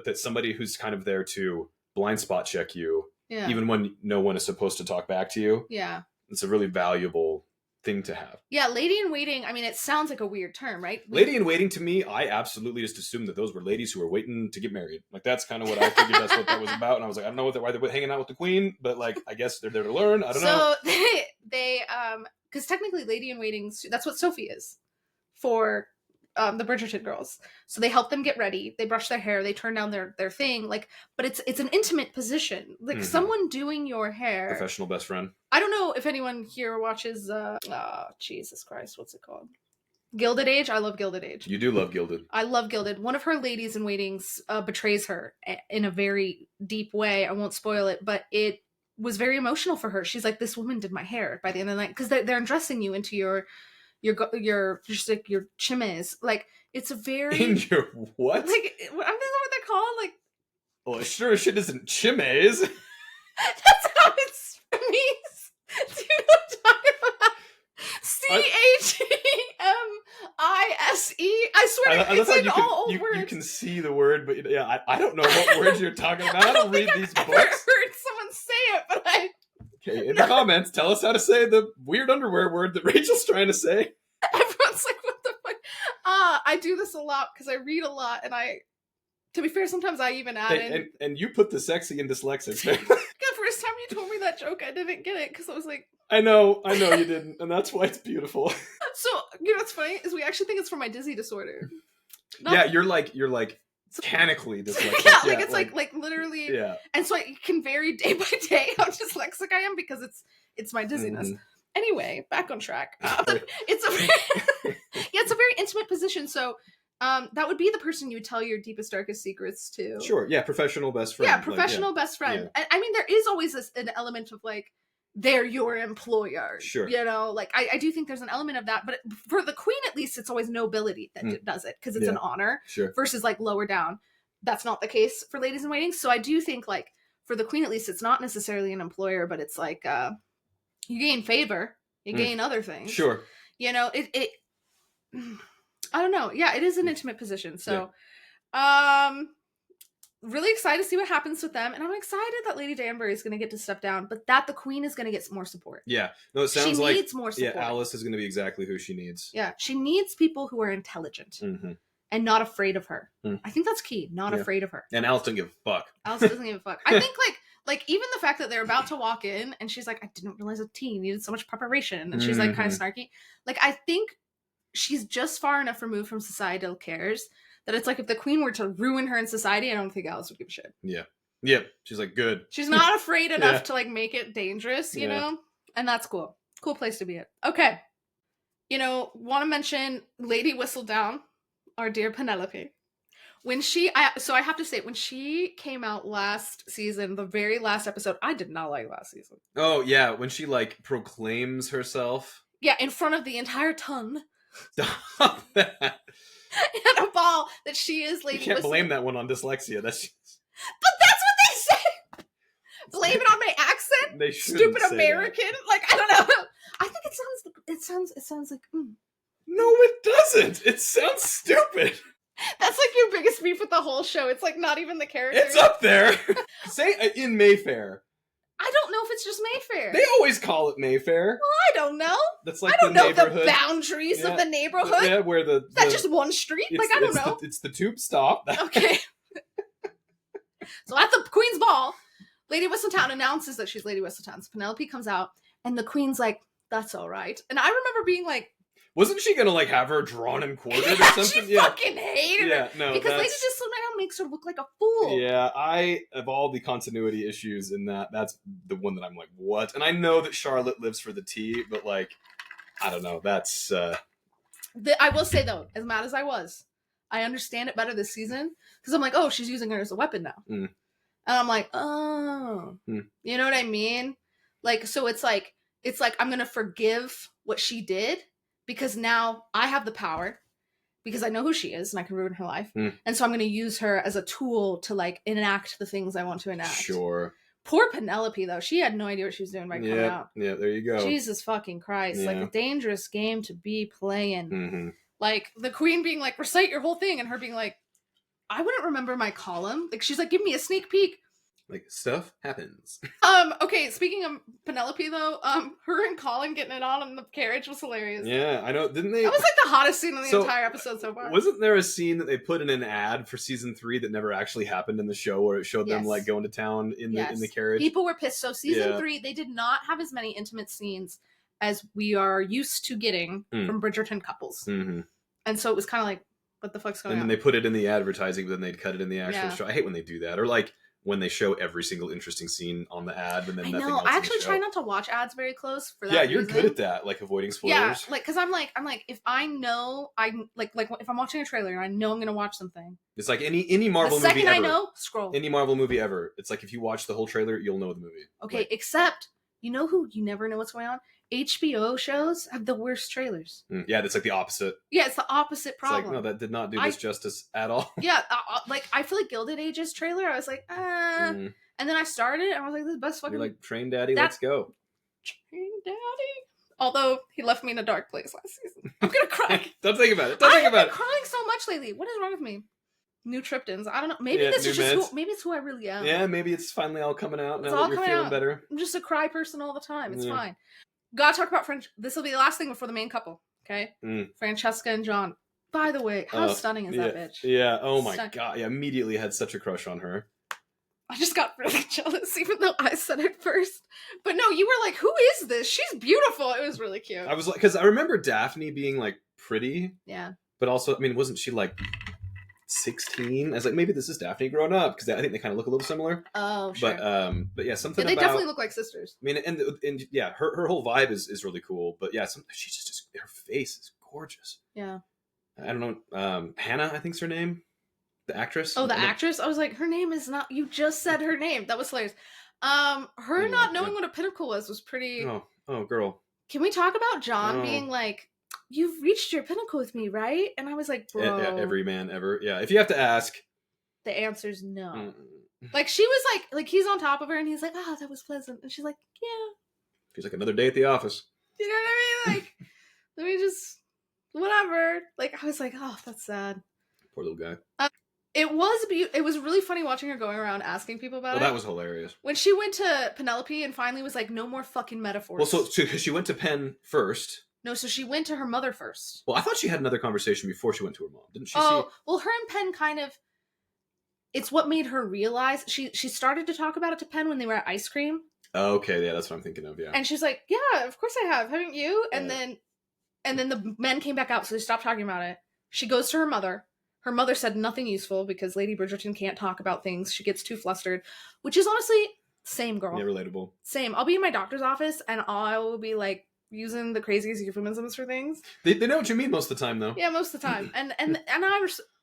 that somebody who's kind of there to blind spot check you, even when no one is supposed to talk back to you. Yeah, it's a really valuable thing to have. Yeah, lady in waiting. I mean, it sounds like a weird term, right? Lady in waiting to me, I absolutely just assumed that those were ladies who were waiting to get married. Like that's kind of what I figured that's what that was about. And I was like, I don't know why they're hanging out with the queen, but like I guess they're there to learn. I don't know. So they because technically lady in waiting, that's what Sophie is for the Bridgerton girls. So they help them get ready, they brush their hair, they turn down their thing, like, but it's an intimate position, like someone doing your hair. Professional best friend. I don't know if anyone here watches Jesus Christ, what's it called? Gilded Age. I love Gilded Age. You do love Gilded. I love Gilded. One of her ladies in waitings betrays her in a very deep way. I won't spoil it, but it was very emotional for her. She's like, this woman did my hair by the end of the night, because they're undressing you into your just like your chemise. Like it's a very in your what? Like I don't know what they're called. Like, well, sure as shit isn't chemise. That's how it's chemise. Do you know what I'm talking about? CHEMISE. I swear it's in all old words. You can see the word, but yeah, I don't know what words you're talking about. I don't read these books. I've never heard someone say it, but Okay, in the comments, tell us how to say the weird underwear word that Rachel's trying to say. Everyone's like, what the fuck? I do this a lot because I read a lot, and to be fair, sometimes I even add in. And you put the sexy in dyslexic. The first time you told me that joke, I didn't get it because I was like, I know you didn't, and that's why it's beautiful. So, you know what's funny is we actually think it's from my dizzy disorder. Yeah, you're like mechanically dyslexic. Yeah, like it's like literally. Yeah. And so it can vary day by day how dyslexic I am because it's my dizziness. Anyway, back on track. It's a very intimate position. So that would be the person you would tell your deepest, darkest secrets to. Sure. Yeah, professional best friend. Yeah, professional best friend. Yeah. I mean, there is always an element of like, they're your employer. Sure. You know, like I do think there's an element of that, but for the queen, at least, it's always nobility that does it because it's an honor versus like lower down. That's not the case for ladies in waiting. So I do think like for the queen, at least, it's not necessarily an employer, but it's like you gain favor, you gain other things. Sure. You know, it I don't know. Yeah, it is an intimate position. So really excited to see what happens with them, and I'm excited that Lady Danbury is going to get to step down, but that the queen is going to get more support. Yeah, no, it sounds she needs more support. Yeah, Alice is going to be exactly who she needs. Yeah, she needs people who are intelligent. and not afraid of her. Mm. I think that's key. Not afraid of her. And Alice doesn't give a fuck. Alice doesn't give a fuck. I think like even the fact that they're about to walk in and she's like, I didn't realize a tea needed so much preparation, and she's like kind of snarky. Like, I think she's just far enough removed from societal cares that it's like if the queen were to ruin her in society, I don't think Alice would give a shit. Yeah. Yep. She's like, good. She's not afraid enough to like make it dangerous, you know? And that's cool. Cool place to be at. Okay. You know, want to mention Lady Whistledown, our dear Penelope. When I have to say, when she came out last season, the very last episode, I did not like last season. Oh, yeah. When she, like, proclaims herself. Yeah, in front of the entire ton. Stop that. At a ball that she is Lady You can't blame that one on dyslexia. That's just... But that's what they say! Blame it on my accent? They Stupid American? That. Like, I don't know. I think it sounds like... No, it doesn't. It sounds stupid. That's like your biggest beef with the whole show. It's like not even the character. It's up there. Say in Mayfair. I don't know if it's just Mayfair. They always call it Mayfair. Well, I don't know. That's like I don't know the boundaries of the neighborhood. Yeah, where the... Is that just one street? Like, I don't know. It's the tube stop. Okay. So at the Queen's Ball, Lady Whistledown announces that she's Lady Whistledown. So Penelope comes out, and the Queen's like, that's all right. And I remember being like... Wasn't she gonna, like, have her drawn and quartered or something? She fucking hated her. No, because Lady Whistledown makes her look like a fool. Yeah, of all the continuity issues in that's the one that I'm like, what? And I know that Charlotte lives for the tea, but, like, I don't know. That's... I will say, though, as mad as I was, I understand it better this season. Because I'm like, oh, she's using her as a weapon now. And I'm like, oh. You know what I mean? Like, so it's like I'm going to forgive what she did. Because now I have the power, because I know who she is and I can ruin her life. And so I'm going to use her as a tool to, like, enact the things I want to enact. Sure. Poor Penelope, though. She had no idea what she was doing by coming out. Yeah, there you go. Jesus fucking Christ. Like, a dangerous game to be playing. Like, the Queen being like, recite your whole thing, and her being like, I wouldn't remember my column. Like, she's like, give me a sneak peek. Like, stuff happens. Okay, speaking of Penelope, though, her and Colin getting it on in the carriage was hilarious. Yeah, I know. Didn't they? That was like the hottest scene in the entire episode so far. Wasn't there a scene that they put in an ad for season 3 that never actually happened in the show, where it showed them, like, going to town in the carriage? People were pissed. So season 3, they did not have as many intimate scenes as we are used to getting from Bridgerton couples. And so it was kind of like, what the fuck's going on? And then they put it in the advertising, but then they'd cut it in the actual show. I hate when they do that. Or, like, when they show every single interesting scene on the ad, and then nothing else. I actually try not to watch ads very close for that. Yeah, you're good at that, like avoiding spoilers. Yeah, like, because I'm like, if I know, I'm like if I'm watching a trailer and I know I'm gonna watch something. It's like any Marvel movie ever. The second I know, scroll. Any Marvel movie ever. It's like if you watch the whole trailer, you'll know the movie. Okay, like, except you know who you never know what's going on. HBO shows have the worst trailers. Yeah, that's like the opposite. Yeah, it's the opposite problem. It's like, no, that did not do this justice at all. Yeah, like, I feel like Gilded Age's trailer, I was like, and then I started, and I was like, this is the best fucking... You're like, Train Daddy, let's go. Train Daddy? Although, he left me in a dark place last season. I'm gonna cry. Don't think about it. Don't think about it. I'm crying so much lately. What is wrong with me? New Triptans. I don't know. Maybe this is just maybe it's who I really am. Yeah, maybe it's finally all coming out now that you're feeling better. I'm just a cry person all the time. It's fine. Gotta talk about French. This will be the last thing before the main couple. Okay? Francesca and John. By the way, how stunning is that bitch? Yeah. Oh my god. Yeah, immediately had such a crush on her. I just got really jealous, even though I said it first. But no, you were like, who is this? She's beautiful. It was really cute. I was like, because I remember Daphne being like pretty. Yeah. But also, I mean, wasn't she like 16? I was like, maybe this is Daphne grown up, because I think they kind of look a little similar. Oh, sure. But yeah, something they definitely look like sisters. I mean, and yeah, her whole vibe is really cool. But yeah, she's just her face is gorgeous. Yeah. I don't know. Hannah, I think's her name. The actress. Oh, the actress. I was like, her name is not. You just said her name. That was hilarious. Her not knowing what a pinnacle was pretty. Oh, girl. Can we talk about John being like, you've reached your pinnacle with me, right? And I was like, bro. Every man ever. Yeah. If you have to ask. The answer's no. Like, she was like he's on top of her and he's like, oh, that was pleasant. And she's like, yeah. She's like, another day at the office. You know what I mean? Like, let me just, whatever. Like, I was like, oh, that's sad. Poor little guy. It was really funny watching her going around asking people about it. Well, that was hilarious. When she went to Penelope and finally was like, no more fucking metaphors. Well, so because she went to Penn first. No, so she went to her mother first. Well, I thought she had another conversation before she went to her mom. Didn't she? Oh, well, her and Penn kind of. It's what made her realize she started to talk about it to Penn when they were at ice cream. Oh, okay, yeah, that's what I'm thinking of. Yeah, and she's like, "Yeah, of course I have. Haven't you?" And then the men came back out, so they stopped talking about it. She goes to her mother. Her mother said nothing useful because Lady Bridgerton can't talk about things. She gets too flustered, which is honestly same girl. Yeah, relatable. Same. I'll be in my doctor's office and I will be like using the craziest euphemisms for things. They know what you mean most of the time, though. Yeah, most of the time. And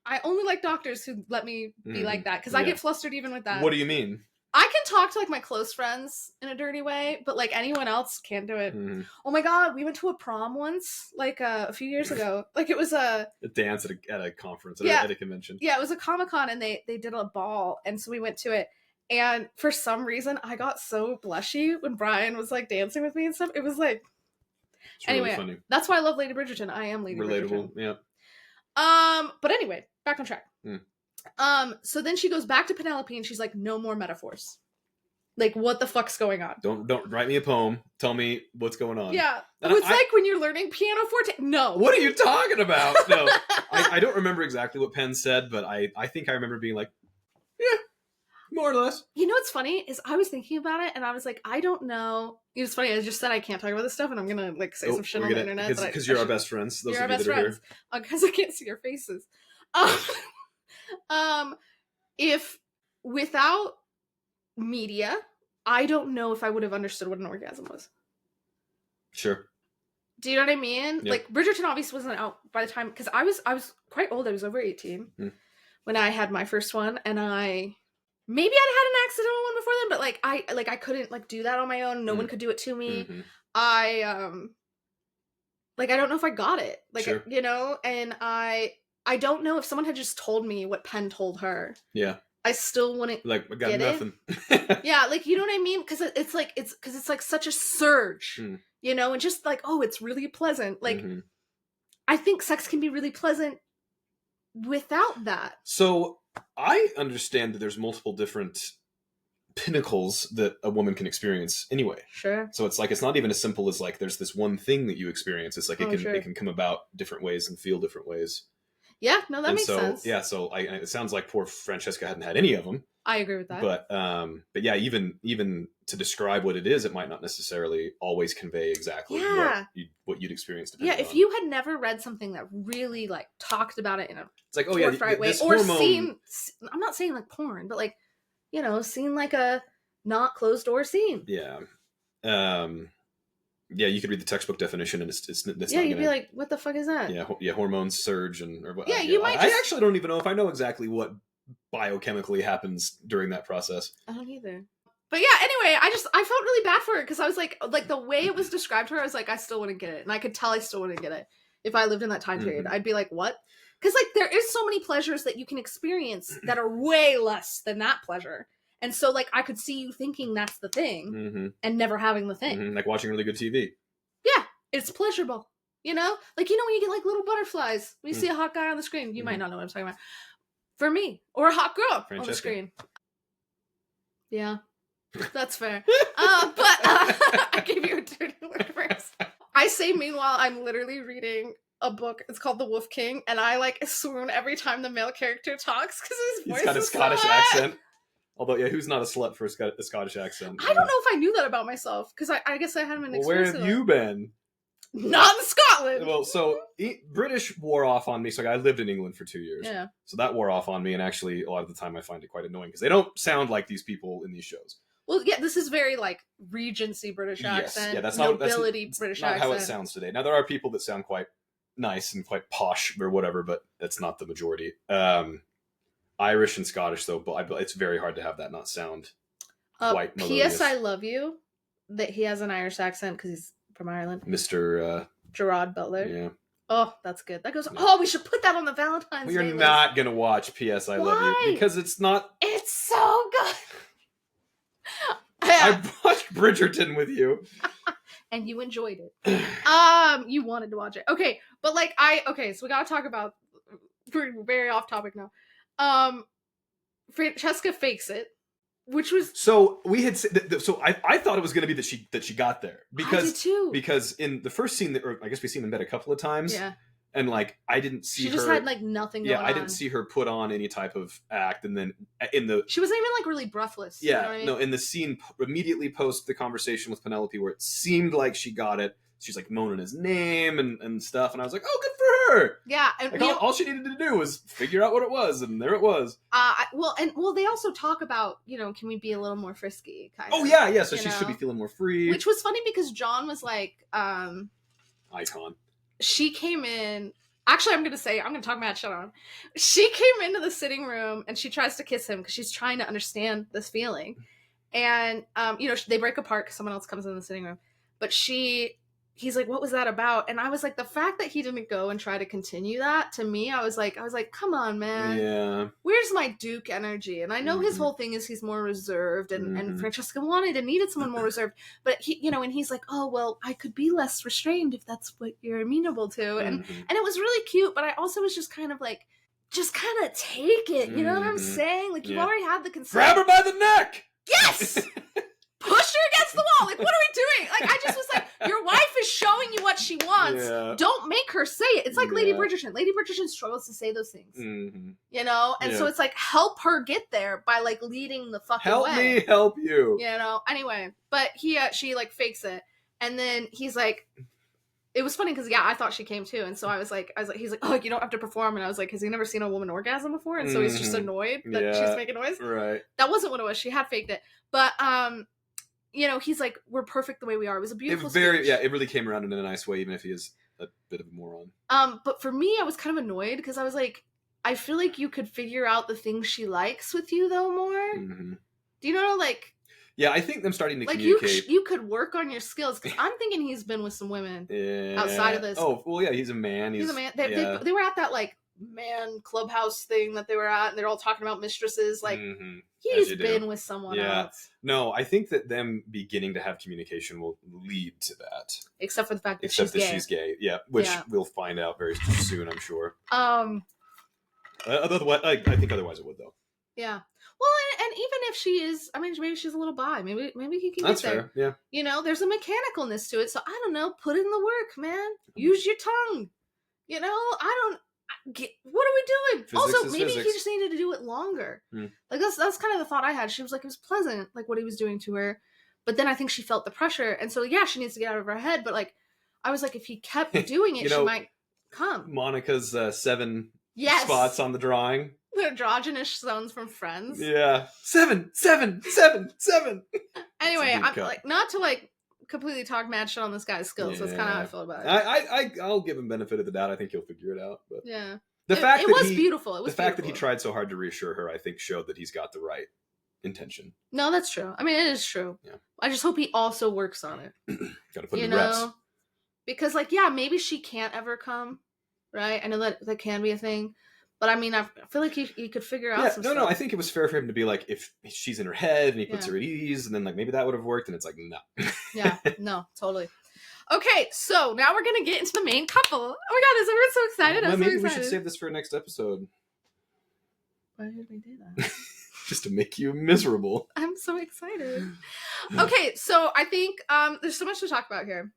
I only like doctors who let me be like that because I get flustered even with that. What do you mean? I can talk to like my close friends in a dirty way, but like anyone else can't do it. Oh my god, we went to a prom once, like a few years ago. Like it was a dance at a conference, at a convention. Yeah, it was a Comic-Con and they did a ball, and so we went to it. And for some reason, I got so blushy when Brian was like dancing with me and stuff. It was like, it's really funny. That's why I love Lady Bridgerton. I am Lady Bridgerton. Yeah. But anyway, back on track. So then she goes back to Penelope and she's like, no more metaphors. Like, what the fuck's going on? Don't write me a poem. Tell me what's going on. Yeah. It's like when you're learning pianoforte. No. What are you talking about? No. I don't remember exactly what Penn said, but I think I remember being like, yeah, more or less. You know what's funny is I was thinking about it and I was like, I don't know. It's funny, I just said I can't talk about this stuff and I'm gonna like say some shit on the internet. Because you're our best friends. Those you're of our you best that are friends. Because I can't see your faces. If without media, I don't know if I would have understood what an orgasm was. Sure. Do you know what I mean? Yeah. Like Bridgerton obviously wasn't out by the time because I was quite old. I was over 18 when I had my first one, and maybe I'd had an accidental one before then, but I couldn't like do that on my own. No one could do it to me. I don't know if I got it. Like sure. You know, and I don't know if someone had just told me what Penn told her. Yeah. I still wouldn't like I got get nothing. Yeah, like you know what I mean? Because it's like such a surge, you know, and just like, oh, it's really pleasant. Like I think sex can be really pleasant without that. So I understand that there's multiple different pinnacles that a woman can experience anyway. Sure. So it's like it's not even as simple as like there's this one thing that you experience. It's like it can come about different ways and feel different ways. Yeah, no, that makes sense. Yeah, so it sounds like poor Francesca hadn't had any of them. I agree with that. But yeah, even to describe what it is, it might not necessarily always convey exactly what you'd experienced. Yeah, if you had never read something that really like talked about it in a it's like right way, or seen, I'm not saying like porn, but like, you know, seen like a not closed door scene. Yeah. Yeah, you could read the textbook definition, and it's yeah, you'd be like, "What the fuck is that?" Yeah, hormones surge or what? Yeah, you might. I actually don't even know if I know exactly what biochemically happens during that process. I don't either. But yeah, anyway, I felt really bad for her because I was like the way it was described to her, I was like, I still wouldn't get it, and I could tell I still wouldn't get it if I lived in that time period. I'd be like, what? Because like there is so many pleasures that you can experience that are way less than that pleasure. And so, like, I could see you thinking that's the thing and never having the thing. Like watching really good TV. Yeah, it's pleasurable. You know? Like, you know when you get, like, little butterflies when you see a hot guy on the screen? You might not know what I'm talking about. For me. Or a hot girl on the screen. Yeah. That's fair. I gave you a dirty look first. I say, meanwhile, I'm literally reading a book. It's called The Wolf King. And I, like, swoon every time the male character talks because his voice is He's got a Scottish accent. Although, yeah, who's not a slut for a Scottish accent? I don't know if I knew that about myself, because I guess I hadn't been exposed to that. Where have you been? Not in Scotland! Well, so, British wore off on me, so I lived in England for 2 years. Yeah. So that wore off on me, and actually, a lot of the time I find it quite annoying, because they don't sound like these people in these shows. Well, yeah, this is very, like, Regency British accent, yeah, that's nobility British accent. Not how it sounds today. Now, there are people that sound quite nice and quite posh or whatever, but that's not the majority. Irish and Scottish, though, but it's very hard to have that not sound quite melodious. P.S. I love you, that he has an Irish accent because he's from Ireland. Mr. Gerard Butler. Yeah. Oh, that's good. That goes, oh, we should put that on the Valentine's Day You're not going to watch P.S. I Love You, because it's not... It's so good! I watched Bridgerton with you. And you enjoyed it. You wanted to watch it. Okay, but like, so we gotta talk about... We're very off topic now. Francesca fakes it. which was so we had so I thought it was going to be that she got there because I did too. Because in the first scene, or I guess we've seen them in bed a couple of times. Yeah. And like I didn't see her. She just had like nothing going on. I didn't see her put on any type of act, and then she wasn't even like really breathless. Yeah, you know what I mean? No, in the scene immediately post the conversation with Penelope, where it seemed like she got it, she's like moaning his name and stuff, and I was like, oh, good for her. Yeah, and like, all she needed to do was figure out what it was, and there it was. Well, they also talk about, can we be a little more frisky? Kind of. Oh yeah, so she should be feeling more free. Which was funny because John was like, icon. She came in. Actually, I'm going to talk mad shit on him. She came into the sitting room and she tries to kiss him because she's trying to understand this feeling. And, they break apart because someone else comes in the sitting room. But he's like, what was that about? And I was like, the fact that he didn't go and try to continue that, to me, I was like, come on, man. Yeah. Where's my Duke energy? And I know his whole thing is he's more reserved, and Francesca wanted and needed someone more reserved. But he, and he's like, oh, well, I could be less restrained if that's what you're amenable to. And it was really cute, but I also was just kind of like, just kind of take it. You know what I'm saying? Like, you've already had the consent. Grab her by the neck! Yes! Push her against the wall. Like, what are we doing? Like, I just was like, your wife is showing you what she wants. Yeah. Don't make her say it. It's like Lady Bridgerton. Lady Bridgerton struggles to say those things. And so it's like, help her get there by like leading the fucking way. Help me help you. Anyway, but she like fakes it, and then he's like, it was funny because I thought she came too, and so I was like, he's like, oh, you don't have to perform, and I was like, has he never seen a woman orgasm before? And so he's just annoyed that she's making noise. Right. That wasn't what it was. She had faked it, but he's like, we're perfect the way we are. It was a beautiful speech. It really came around in a nice way, even if he is a bit of a moron. But for me, I was kind of annoyed because I was like, I feel like you could figure out the things she likes with you though more. Do you know, like? Yeah, I think them starting to communicate. You could work on your skills, because I'm thinking he's been with some women outside of this. Oh, well, yeah, he's a man. He's a man. They were at that like man clubhouse thing that they were at, and they're all talking about mistresses. Like, he's been with someone else. No, I think that them beginning to have communication will lead to that. Except for the fact that she's gay. Yeah, which we'll find out very soon, I'm sure. Otherwise, I think otherwise it would, though. Yeah. Well, and even if she is, I mean, maybe she's a little bi. Maybe he can get there. Fair, yeah. There's a mechanicalness to it. So I don't know. Put in the work, man. Use your tongue. What are we doing? Also, maybe he just needed to do it longer. Like that's kind of the thought I had. She was like, it was pleasant, like what he was doing to her. But then I think she felt the pressure, and so she needs to get out of her head. But like, I was like, if he kept doing it, she might come. Monica's 7 spots on the drawing. The androgynous zones from Friends. Yeah. 7, 7, 7, 7. Anyway, I'm like, not to like completely talk mad shit on this guy's skills. That's kind of how I feel about it. I'll give him benefit of the doubt. I think he'll figure it out. But yeah. The fact it was beautiful. The fact that he tried so hard to reassure her, I think, showed that he's got the right intention. No, that's true. I mean, it is true. Yeah. I just hope he also works on it. Gotta put in the reps. Because like, maybe she can't ever come, right? I know that can be a thing. But I mean, I feel like he could figure out some stuff. No, I think it was fair for him to be like, if she's in her head and he puts her at ease, and then like maybe that would have worked, and it's like, no. Yeah, no, totally. Okay, so now we're going to get into the main couple. Oh my god, we're so excited. Maybe we should save this for next episode. Why did we do that? Just to make you miserable. I'm so excited. Okay, so I think there's so much to talk about here.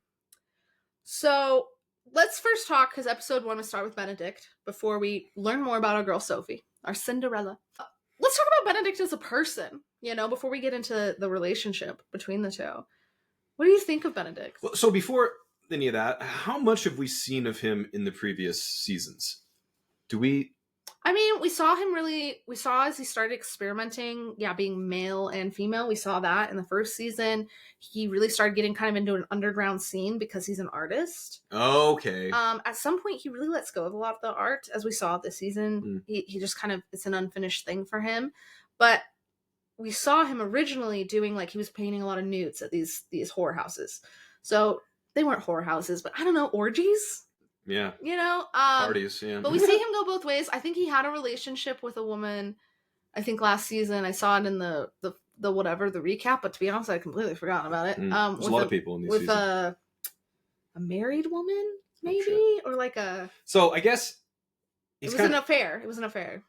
So let's first talk, because episode 1 will start with Benedict before we learn more about our girl Sophie, our Cinderella. Let's talk about Benedict as a person, before we get into the relationship between the two. What do you think of Benedict? Well, so before any of that, how much have we seen of him in the previous seasons? I mean, we saw as he started experimenting, being male and female. We saw that in the first season. He really started getting kind of into an underground scene because he's an artist. Okay. At some point, he really lets go of a lot of the art, as we saw this season. He just kind of, it's an unfinished thing for him. But we saw him originally doing, like, he was painting a lot of nudes at these whorehouses. So they weren't whorehouses, but I don't know, orgies? Yeah. Parties, yeah. But we see him go both ways. I think he had a relationship with a woman, I think last season. I saw it in the recap, but to be honest, I completely forgotten about it. There's a lot of people in these seasons. With a married woman, maybe? Or like a... So I guess... It was an affair.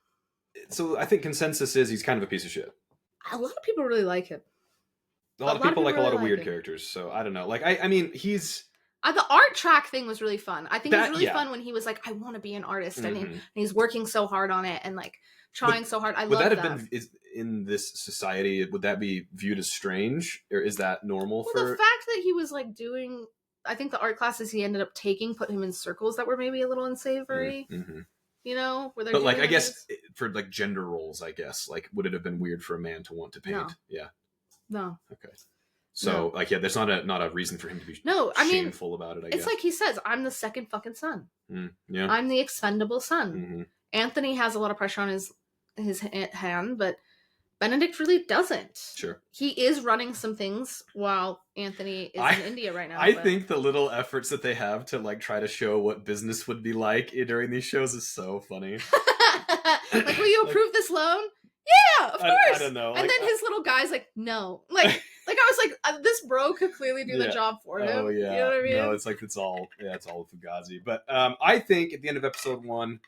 So I think consensus is he's kind of a piece of shit. A lot of people really like him. A lot of people like a lot of weird characters, so I don't know. Like, I mean, he's... the art track thing was really fun. I think it was really fun when he was like, I want to be an artist, and he's working so hard on it, and like trying so hard. I love that. Would that have been, in this society, would that be viewed as strange, or is that normal for... the fact that he was like doing... I think the art classes he ended up taking put him in circles that were maybe a little unsavory. You know, where they're... But like, I guess for like gender roles, I guess, like, would it have been weird for a man to want to paint? No. Yeah. No. Okay. So like, yeah, there's not a reason for him to be shameful about it. I guess it's like he says, I'm the second fucking son. Yeah. I'm the expendable son. Anthony has a lot of pressure on his hand, but Benedict really doesn't. Sure. He is running some things while Anthony is in India right now. I think the little efforts that they have to like try to show what business would be like during these shows is so funny. Like, will you approve this loan? Yeah, of course. I don't know. And then his little guy's like, no. Like I was like, this bro could clearly do the job for him. Oh, yeah. You know what I mean? No, it's like, it's all Fugazi. But I think at the end of episode 1,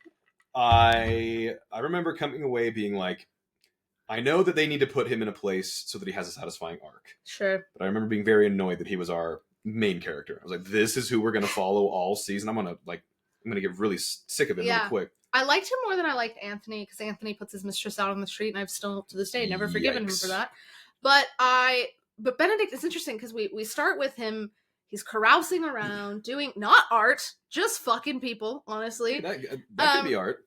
I remember coming away being like, I know that they need to put him in a place so that he has a satisfying arc. Sure. But I remember being very annoyed that he was our main character. I was like, this is who we're going to follow all season. I'm going to get really sick of it really quick. I liked him more than I liked Anthony, because Anthony puts his mistress out on the street, and I've still, to this day, never forgiven him for that. But Benedict is interesting, because we start with him, he's carousing around, doing, not art, just fucking people, honestly. That could be art.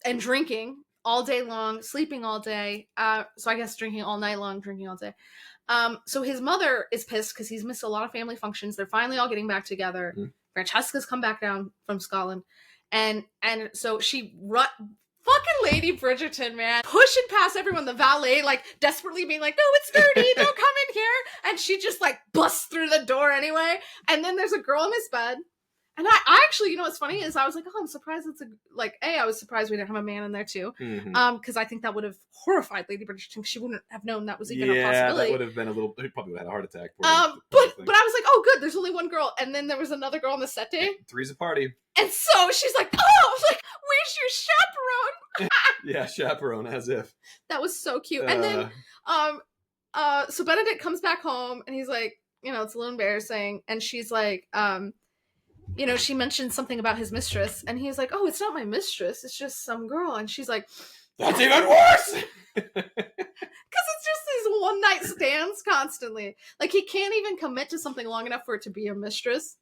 And drinking all day long, sleeping all day. So I guess drinking all night long, drinking all day. So his mother is pissed, because he's missed a lot of family functions. They're finally all getting back together. Francesca's come back down from Scotland. And so she fucking Lady Bridgerton, man, pushing past everyone, the valet, like, desperately being like, no, it's dirty, don't come in here. And she just, like, busts through the door anyway. And then there's a girl in his bed. And I actually, you know what's funny is I was like, oh, I'm surprised I was surprised we didn't have a man in there too. Because I think that would have horrified Lady Bridgerton, because she wouldn't have known that was even a possibility. Yeah, that would have been he probably would have had a heart attack. But I was like, oh, good, there's only one girl. And then there was another girl on the set day. Three's a party. And so she's like, oh, I was like, where's your chaperone? Yeah, chaperone, as if. That was so cute. And then, so Benedict comes back home, and he's like, you know, it's a little embarrassing. And she's like, you know, she mentioned something about his mistress, and he's like, oh, it's not my mistress, it's just some girl. And she's like, that's even worse! Because it's just these one-night stands constantly. Like, he can't even commit to something long enough for it to be a mistress.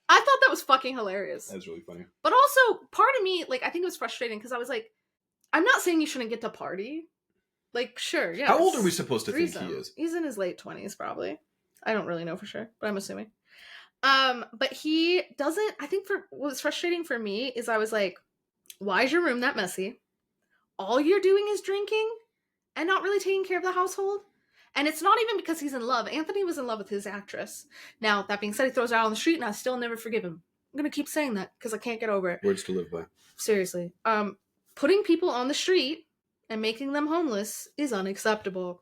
I thought that was fucking hilarious. That was really funny. But also, part of me, like, I think it was frustrating, because I was like, I'm not saying you shouldn't get to party. Like, sure, yeah. How old are we supposed to think he is? He's in his late 20s, probably. I don't really know for sure, but I'm assuming. But he doesn't, I think what was frustrating for me is I was like, why is your room that messy? All you're doing is drinking and not really taking care of the household. And it's not even because he's in love. Anthony was in love with his actress. Now, that being said, he throws her out on the street, and I still never forgive him. I'm going to keep saying that because I can't get over it. Words to live by. Seriously. Putting people on the street and making them homeless is unacceptable.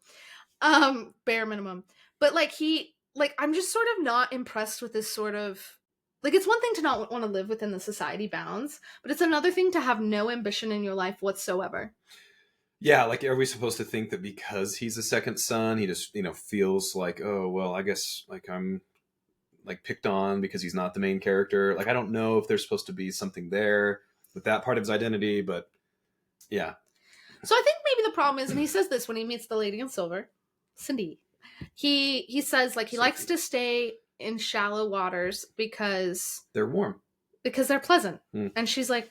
Bare minimum. But I'm just sort of not impressed with this sort of, like, it's one thing to not want to live within the society bounds, but it's another thing to have no ambition in your life whatsoever. Yeah, like, are we supposed to think that because he's a second son, he just, you know, feels like, oh, well, I guess, like, I'm, like, picked on because he's not the main character? Like, I don't know if there's supposed to be something there with that part of his identity, but yeah. So I think maybe the problem is, and he says this when he meets the lady in silver, Cindy, he says, like, he likes to stay in shallow waters because they're warm, because they're pleasant. And she's like,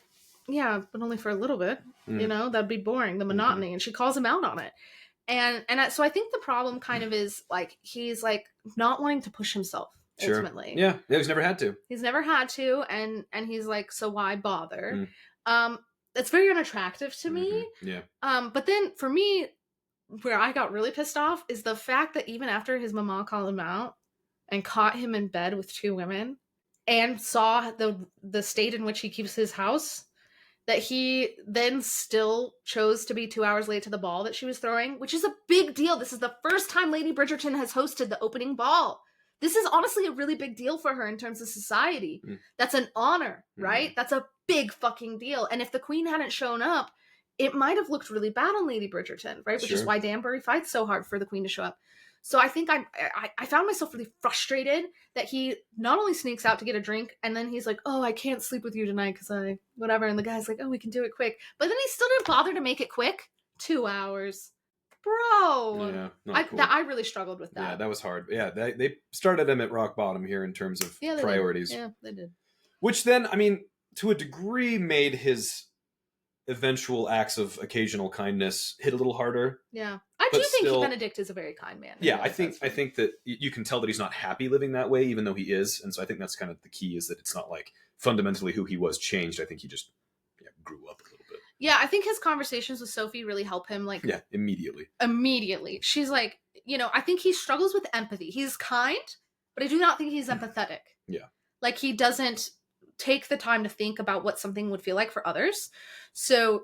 yeah, but only for a little bit. You know, that'd be boring, the monotony. And she calls him out on it. So I think the problem kind of is, like, he's like not wanting to push himself ultimately. Yeah, he's never had to. He's never had to, and he's like, so why bother? It's very unattractive to me. Yeah. But then for me, where I got really pissed off is the fact that even after his mama called him out and caught him in bed with 2 women and saw the state in which he keeps his house, that he then still chose to be 2 hours late to the ball that she was throwing, which is a big deal. This is the first time Lady Bridgerton has hosted the opening ball. This is honestly a really big deal for her in terms of society. That's an honor, right? That's a big fucking deal. And if the queen hadn't shown up, it might have looked really bad on Lady Bridgerton, right? Which is why Danbury fights so hard for the queen to show up. So I think I found myself really frustrated that he not only sneaks out to get a drink, and then he's like, oh, I can't sleep with you tonight because whatever. And the guy's like, oh, we can do it quick. But then he still didn't bother to make it quick. 2 hours. Bro. Yeah, cool. I really struggled with that. Yeah, that was hard. Yeah, they started him at rock bottom here in terms of priorities. Yeah, they did. Which then, I mean, to a degree made his eventual acts of occasional kindness hit a little harder. Yeah. I do think Benedict is a very kind man. Yeah, I think that you can tell that he's not happy living that way, even though he is. And so I think that's kind of the key, is that it's not like fundamentally who he was changed. I think he just grew up a little bit. Yeah, I think his conversations with Sophie really help him. Like, yeah, immediately. She's like, I think he struggles with empathy. He's kind, but I do not think he's empathetic. Yeah. Like, he doesn't take the time to think about what something would feel like for others. So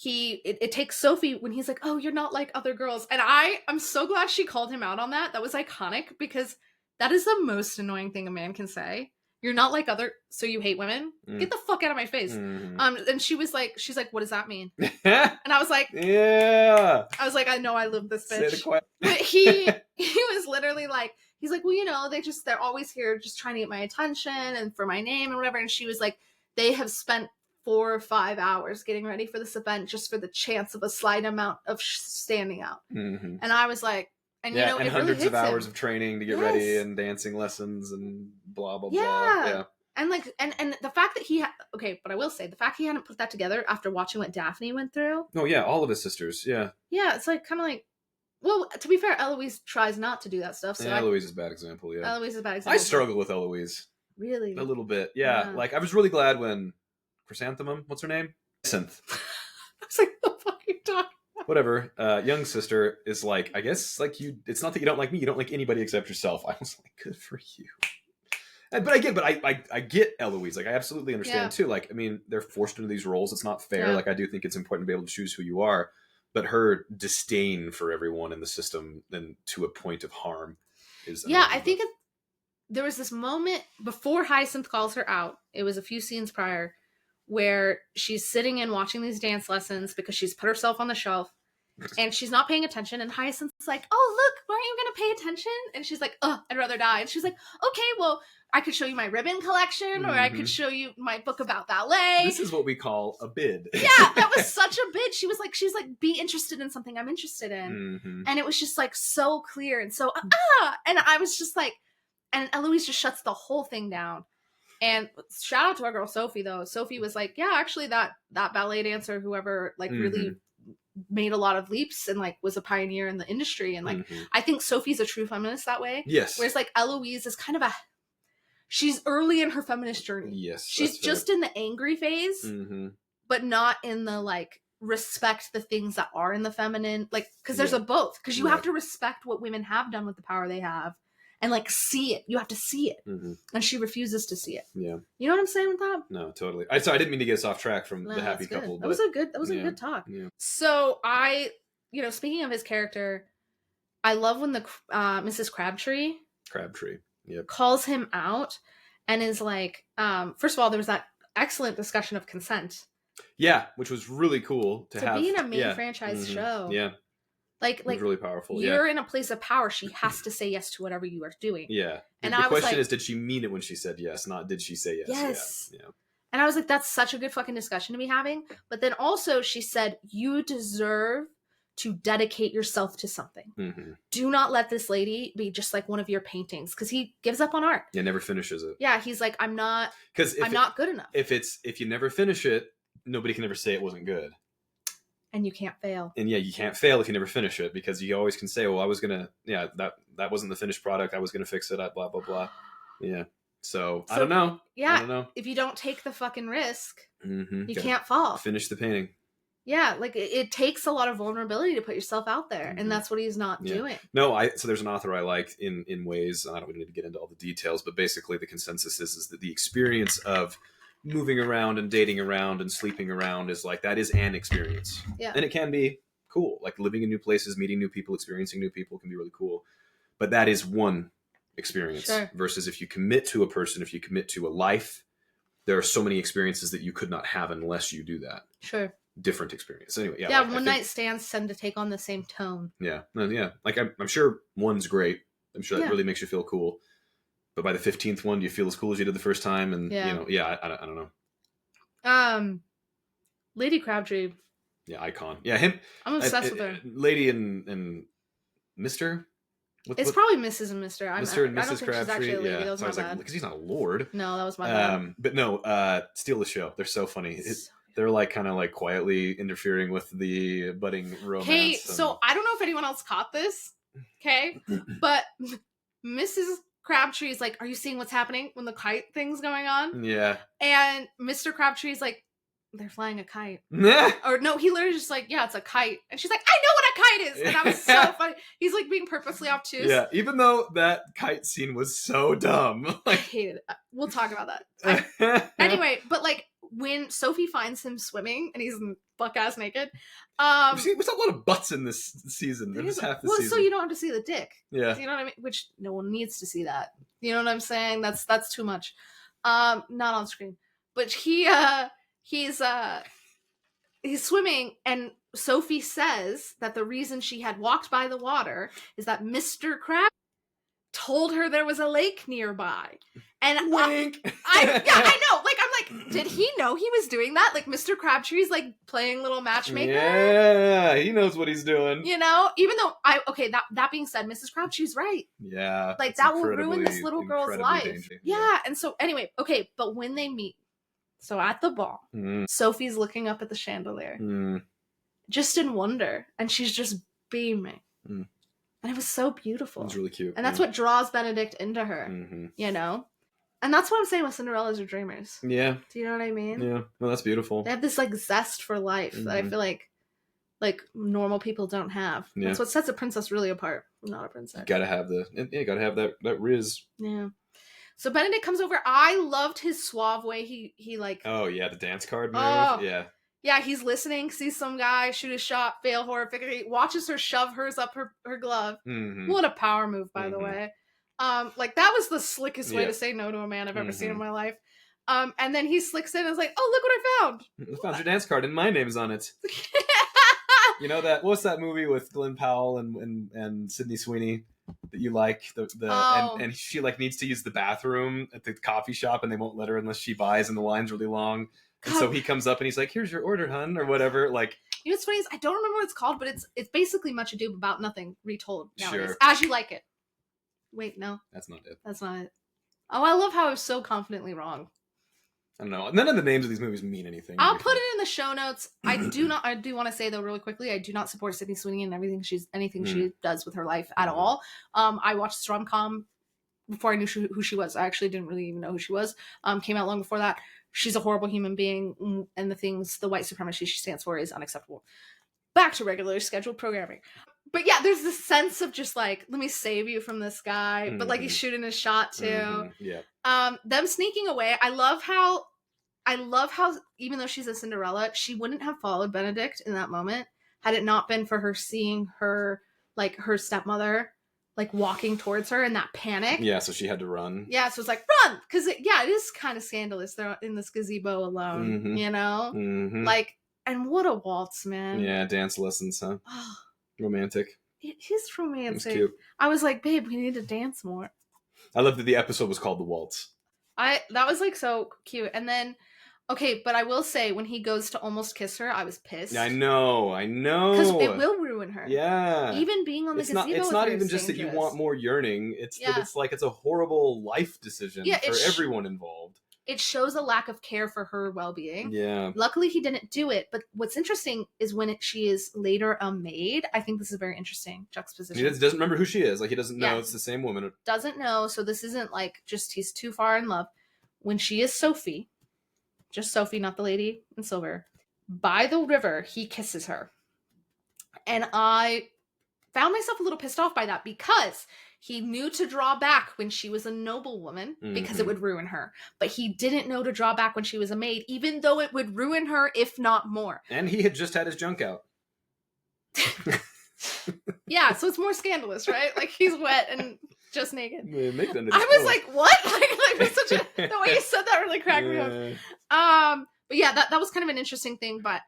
it takes Sophie when he's like, oh, you're not like other girls. And I'm so glad she called him out on that. That was iconic, because that is the most annoying thing a man can say. You're not like other, so you hate women? Get the fuck out of my face. And she's like, what does that mean? And I was like, yeah. I was like, I know I live this bitch. But he was literally like, he's like, well, they're always here just trying to get my attention and for my name and whatever. And she was like, they have spent 4 or 5 hours getting ready for this event just for the chance of a slight amount of standing out. And I was like, and and it hundreds really of hours of training to get ready, and dancing lessons and blah blah blah. Yeah. And like and the fact that but I will say the fact he hadn't put that together after watching what Daphne went through. Oh yeah, all of his sisters. Yeah. Yeah, it's like kind of like, well, to be fair, Eloise tries not to do that stuff. So Eloise is a bad example. Yeah. Eloise is a bad example. I struggle with Eloise. Really? A little bit. Yeah. Like, I was really glad when Chrysanthemum, what's her name? Synth. I was like, what the fuck are you talking about? Whatever. Young sister is like, I guess, like, it's not that you don't like me, you don't like anybody except yourself. I was like, good for you. But I get Eloise. Like, I absolutely understand too. Like, I mean, they're forced into these roles. It's not fair. Yeah. Like, I do think it's important to be able to choose who you are. But her disdain for everyone in the system, and to a point of harm, is I think there was this moment before Hyacinth calls her out. It was a few scenes prior, where she's sitting and watching these dance lessons because she's put herself on the shelf and she's not paying attention. And Hyacinth's like, oh, look, aren't you going to pay attention? And she's like, oh, I'd rather die. And she's like, okay, well, I could show you my ribbon collection, or I could show you my book about ballet. This is what we call a bid. Yeah, that was such a bid. She's like, be interested in something I'm interested in. And it was just like so clear and so, and I was just like, and Eloise just shuts the whole thing down. And shout out to our girl Sophie, though. Sophie was like, yeah, actually that ballet dancer, whoever, like, really made a lot of leaps and, like, was a pioneer in the industry. And, like, I think Sophie's a true feminist that way. Yes. Whereas, like, Eloise is kind of she's early in her feminist journey. Yes. She's just in the angry phase, but not in the, like, respect the things that are in the feminine. Like, because there's a both. Because you have to respect what women have done with the power they have. And, like, see it. You have to see it. And she refuses to see it. Yeah. You know what I'm saying with that? No, totally. I didn't mean to get us off track from the happy couple. That was a good talk. Yeah. So speaking of his character, I love when the Mrs. Crabtree calls him out and is like, first of all, there was that excellent discussion of consent. Yeah, which was really cool to have. Be in a main franchise show. Yeah. Like really powerful. You're in a place of power. She has to say yes to whatever you are doing. Yeah. And the question is, did she mean it when she said yes? Not did she say yes? Yes. Yeah. And I was like, that's such a good fucking discussion to be having. But then also she said, you deserve to dedicate yourself to something. Do not let this lady be just like one of your paintings, because he gives up on art. Yeah, never finishes it. Yeah, he's like, I'm not good enough. If you never finish it, nobody can ever say it wasn't good. And you can't fail. And you can't fail if you never finish it, because you always can say, well, I was going to, that wasn't the finished product. I was going to fix it. Blah, blah, blah. Yeah. So I don't know. Yeah. I don't know. If you don't take the fucking risk, you can't fall. Finish the painting. Yeah. Like it takes a lot of vulnerability to put yourself out there. And that's what he's not doing. No, so there's an author I like in ways, I don't need to get into all the details, but basically the consensus is that the experience of moving around and dating around and sleeping around is like, that is an experience. Yeah. And it can be cool. Like living in new places, meeting new people, experiencing new people can be really cool. But that is one experience. Sure. Versus if you commit to a person, if you commit to a life, there are so many experiences that you could not have unless you do that. Sure. different experience. Anyway, yeah. Yeah, like, one night stands tend to take on the same tone. Yeah, yeah. Like I'm sure one's great. I'm sure that Yeah. really makes you feel cool. But by the 15th one, do you feel as cool as you did the first time? And Yeah. you know, yeah, I don't know. Lady Crabtree. Yeah, icon. Yeah, him. I'm obsessed with her. Lady and Mr. It's probably Mrs. and Mr. Mr. and I Mrs. don't think Crabtree. she's actually a lady. Yeah, That was so I was my like, bad. because he's not a lord. No, that was my bad. But no, steal the show. They're so funny. They're like kind of like quietly interfering with the budding romance. Hey, so I don't know if anyone else caught this. Okay, but Mrs. Crabtree is like, "Are you seeing what's happening when the kite thing's going on?" Yeah. And Mr. Crabtree is like, "They're flying a kite." Yeah. Or no, he literally just like, "Yeah, it's a kite." And she's like, "I know what a kite is." And that was so funny. He's like being purposely obtuse. Yeah, even though that kite scene was so dumb. I hated it. We'll talk about that. Anyway, but like when Sophie finds him swimming and he's buck ass naked. There's a lot of butts in this season. There's half the season. So you don't have to see the dick. Yeah. You know what I mean? Which no one needs to see that. You know what I'm saying? That's too much. Not on screen. But he's swimming, and Sophie says that the reason she had walked by the water is that Mr. Crab told her there was a lake nearby. And wink. I know. Like, I'm like, did he know he was doing that? Like, Mr. Crabtree's like playing little matchmaker. Yeah, he knows what he's doing. You know, even though that being said, Mrs. Crabtree's right. Yeah. Like, that will ruin this little girl's life. Dangerous. Yeah. And so anyway, okay, but when they meet, so at the ball, Sophie's looking up at the chandelier, just in wonder, and she's just beaming. And it was so beautiful. It was really cute. And that's what draws Benedict into her, you know? And that's what I'm saying with Cinderellas are dreamers. Yeah. Do you know what I mean? Yeah. Well, that's beautiful. They have this, like, zest for life that I feel like normal people don't have. Yeah. That's what sets a princess really apart. I'm not a princess. You gotta have that riz. Yeah. So Benedict comes over. I loved his suave way. He like... Oh, yeah, the dance card move. Oh. Yeah. Yeah, he's listening, sees some guy shoot a shot, fail horrifically, watches her shove hers up her glove. What a power move, by the way. Like, that was the slickest way to say no to a man I've ever seen in my life. And then he slicks in and is like, "Oh, look what I found. I found your dance card and my name's on it." You know that, what's that movie with Glenn Powell and Sydney Sweeney that you like? And she like needs to use the bathroom at the coffee shop and they won't let her unless she buys and the line's really long. And so he comes up and he's like, "Here's your order, hun," or whatever. Like, you know what's funny is I don't remember what it's called, but it's basically Much Ado About Nothing retold nowadays. Sure. As You Like It. Wait, no. That's not it. That's not it. Oh, I love how I was so confidently wrong. I don't know. None of the names of these movies mean anything. I'll put it in the show notes. I do want to say though really quickly, I do not support Sydney Sweeney and anything she does with her life at all. I watched this rom-com before I knew who she was. I actually didn't really even know who she was. Came out long before that. She's a horrible human being, and the white supremacy she stands for is unacceptable. Back to regularly scheduled programming. But yeah, there's this sense of just like, let me save you from this guy. But like, he's shooting his shot too. Yeah. Them sneaking away. I love how even though she's a Cinderella, she wouldn't have followed Benedict in that moment had it not been for her seeing her, like, her stepmother, like, walking towards her in that panic. Yeah, so she had to run. Yeah, so it's like, run! Because, it is kind of scandalous. They're in this gazebo alone, you know? Like, and what a waltz, man. Yeah, dance lessons, huh? Romantic. It is romantic. It's cute. I was like, babe, we need to dance more. I love that the episode was called The Waltz. That was, like, so cute. And then... Okay, but I will say, when he goes to almost kiss her, I was pissed. Yeah, I know. Because it will ruin her. Yeah. Even being on the gazebo It's not even just dangerous. that you want more yearning. It's that it's a horrible life decision for everyone involved. It shows a lack of care for her well-being. Yeah. Luckily, he didn't do it. But what's interesting is when she is later a maid, I think this is a very interesting juxtaposition. He doesn't remember who she is. Like, he doesn't know it's the same woman. Doesn't know, so this isn't like just he's too far in love. When she is Sophie... Just Sophie, not the lady in silver. By the river, he kisses her. And I found myself a little pissed off by that because he knew to draw back when she was a noblewoman because it would ruin her. But he didn't know to draw back when she was a maid, even though it would ruin her, if not more. And he had just had his junk out. Yeah, so it's more scandalous, right? Like, he's wet and just naked. I was like, what? Like it was such the way you said that really cracked me up. But yeah, that was kind of an interesting thing. But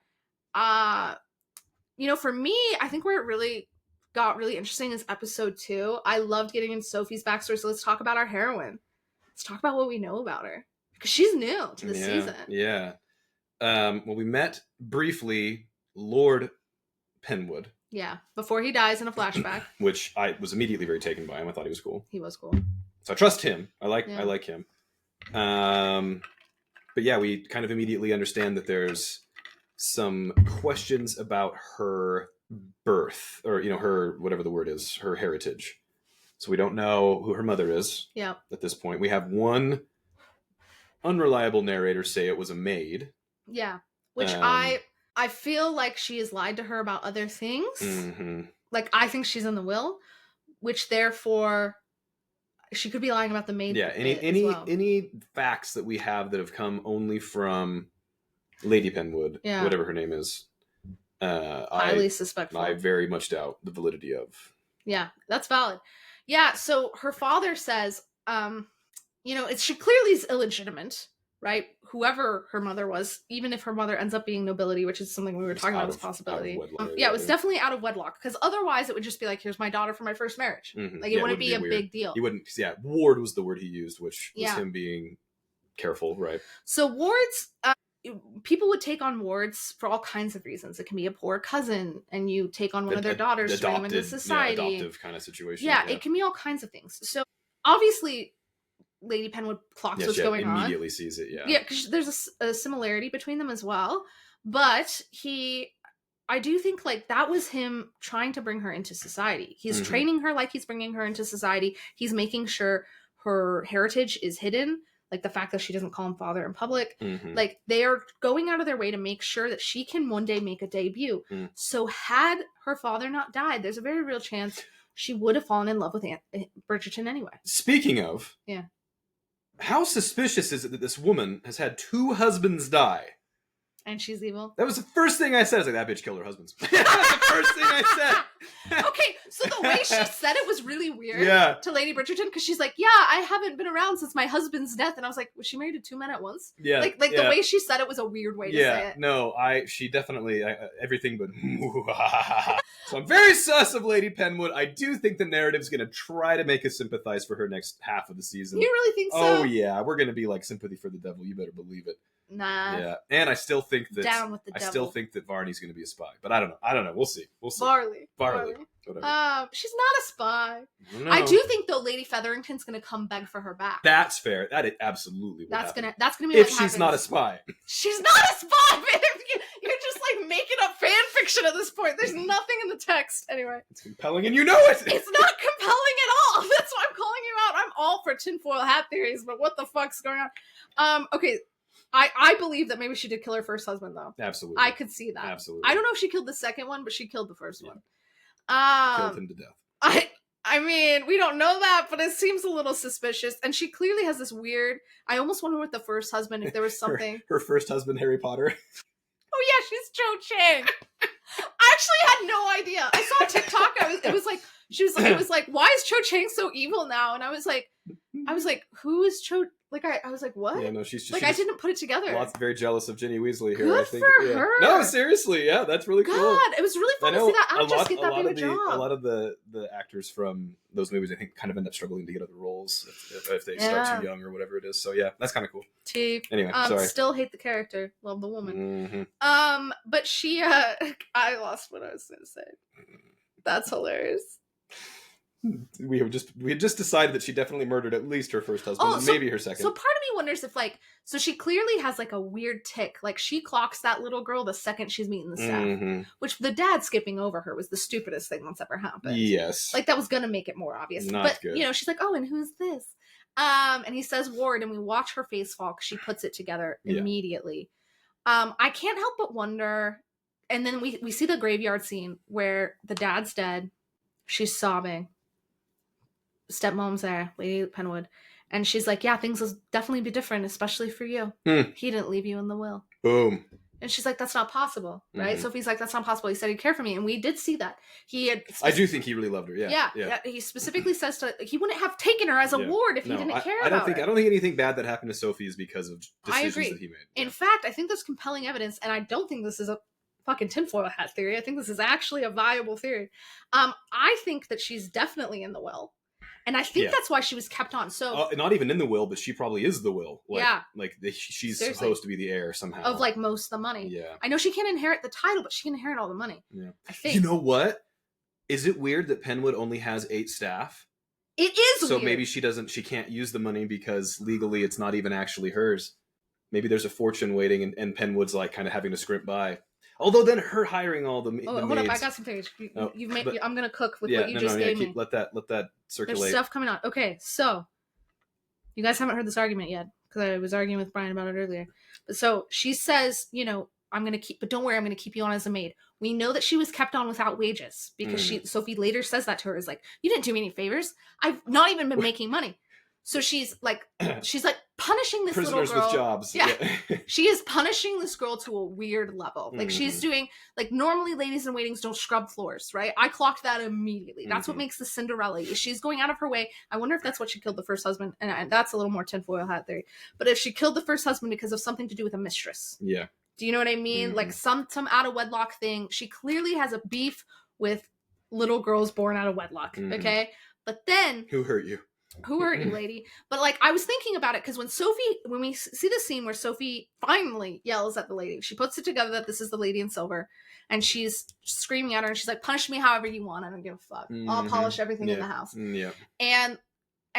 For me, I think where it really got really interesting is episode 2. I loved getting into Sophie's backstory, so let's talk about our heroine. Let's talk about what we know about her. Because she's new to the season. Yeah. Well, we met briefly Lord Penwood. Yeah, before he dies in a flashback. Which I was immediately very taken by him. I thought he was cool. He was cool. So I trust him. I like him. But yeah, we kind of immediately understand that there's some questions about her birth, or her, whatever the word is, her heritage. So we don't know who her mother is. Yeah. At this point, we have one unreliable narrator say it was a maid. Yeah, which I feel like she has lied to her about other things. Mm-hmm. Like, I think she's in the will, which therefore she could be lying about the maid. Yeah, any facts that we have that have come only from Lady Penwood, whatever her name is, highly suspectful. I very much doubt the validity of. Yeah, that's valid. Yeah, so her father says, she clearly is illegitimate, right? Whoever her mother was, even if her mother ends up being nobility, which is something we were talking about as a possibility. It was definitely out of wedlock, because otherwise it would just be like, here's my daughter from my first marriage. Mm-hmm. Like, it wouldn't be a big deal. He wouldn't, ward was the word he used, which was him being careful, right? So wards, people would take on wards for all kinds of reasons. It can be a poor cousin, and you take on one of their daughters to bring them into society. Yeah, adoptive kind of situation. Yeah, it can be all kinds of things. So obviously, Lady Penwood clocks what's going on. Immediately sees it, Yeah, because there's a similarity between them as well. But I do think, like, that was him trying to bring her into society. He's training her like he's bringing her into society. He's making sure her heritage is hidden. Like, the fact that she doesn't call him father in public. Mm-hmm. Like, they are going out of their way to make sure that she can one day make a debut. So had her father not died, there's a very real chance she would have fallen in love with Bridgerton anyway. Speaking of... Yeah. How suspicious is it that this woman has had 2 husbands die? And she's evil? That was the first thing I said. I was like, that bitch killed her husbands. That's the first thing I said. Okay, so the way she said it was really weird to Lady Bridgerton, because she's like, yeah, I haven't been around since my husband's death. And I was like, was she married to 2 men at once? Yeah. Like the way she said it was a weird way to say it. No, she definitely, everything but... So I'm very sus of Lady Penwood. I do think the narrative's going to try to make us sympathize for her next half of the season. You really think so? Oh, yeah. We're going to be like sympathy for the devil. You better believe it. Nah. Yeah, and I still think that down with the devil. I still think that Varney's going to be a spy, but I don't know. We'll see. Barley. Whatever. She's not a spy. I do think though Lady Featherington's going to come beg for her back. That's fair. That is absolutely. That's gonna be if what she's happens. not a spy. She's not a spy, man. You're just like making up fan fiction at this point. There's nothing in the text. Anyway, it's compelling, and you know it. It's not compelling at all. That's why I'm calling you out. I'm all for tinfoil hat theories, but what the fuck's going on? Okay. I believe that maybe she did kill her first husband, though. Absolutely. I could see that. Absolutely. I don't know if she killed the second one, but she killed the first one. Killed him to death. I mean, we don't know that, but it seems a little suspicious. And she clearly has this weird... I almost wonder with the first husband if there was something... her first husband, Harry Potter. Oh, yeah, she's Cho Chang. I actually had no idea. I saw a TikTok. It was like, why is Cho Chang so evil now? And I was like, who is Cho... Like, I was like, what? Yeah, no, she's just... Like, I didn't put it together. Very jealous of Ginny Weasley here, Good I think. for her. No, seriously, yeah, that's really cool. God, it was really fun to see that actress get that big a job. A lot of the actors from those movies, I think, kind of end up struggling to get other roles if they start too young or whatever it is. So, yeah, that's kind of cool. Anyway, sorry. Still hate the character. Love the woman. Mm-hmm. But she... I lost what I was going to say. That's hilarious. We had just decided that she definitely murdered at least her first husband, maybe her second. So part of me wonders if, like, so she clearly has like a weird tick. Like, she clocks that little girl the second she's meeting the staff, which the dad skipping over her was the stupidest thing that's ever happened. Yes, like that was gonna make it more obvious. Not good. She's like, oh, and who's this? And he says Ward, and we watch her face fall because she puts it together immediately. I can't help but wonder. And then we see the graveyard scene where the dad's dead. She's sobbing. Stepmom's there, Lady Penwood, and she's like, yeah, things will definitely be different, especially for you. He didn't leave you in the will. Boom. And she's like, that's not possible, right? Sophie's like, that's not possible. He said he'd care for me, and we did see that. I do think he really loved her. Yeah. He specifically says he wouldn't have taken her as a ward if he didn't care about her. I don't think anything bad that happened to Sophie is because of decisions that he made. In fact, I think there's compelling evidence, and I don't think this is fucking tinfoil hat theory. I think this is actually a viable theory. I think that she's definitely in the will. And I think that's why she was kept on. So not even in the will, but she probably is the will. She's Seriously. supposed to be the heir somehow of like most of the money. Yeah, I know she can't inherit the title, but she can inherit all the money. Yeah, I think. You know what? Is it weird that Penwood only has 8 staff? It is. So weird. Maybe she can't use the money because legally it's not even actually hers. Maybe there's a fortune waiting, and Penwood's like kind of having to scrimp by. Although then her hiring all the hold maids. up, I got some things. I'm gonna cook with what you just gave me. Let that circulate. There's stuff coming on. Okay, so you guys haven't heard this argument yet because I was arguing with Brian about it earlier. But so she says, I'm gonna keep, but don't worry, I'm gonna keep you on as a maid. We know that she was kept on without wages because Sophie later says that to her, is like, you didn't do me any favors. I've not even been making money. So she's like punishing this prisoners little girl. With jobs. Yeah. She is punishing this girl to a weird level. Like she's doing, like, normally ladies in waitings don't scrub floors, right? I clocked that immediately. That's what makes the Cinderella. She's going out of her way. I wonder if that's what she killed the first husband. And that's a little more tinfoil hat theory. But if she killed the first husband because of something to do with a mistress. Yeah. Do you know what I mean? Like some out of wedlock thing. She clearly has a beef with little girls born out of wedlock. Okay. But then. Who hurt you? Who hurt you, lady? But like, I was thinking about it because when we see the scene where Sophie finally yells at the lady, she puts it together that this is the lady in silver, and she's screaming at her, and she's like, "Punish me however you want. I don't give a fuck. I'll polish everything in the house." Yeah. And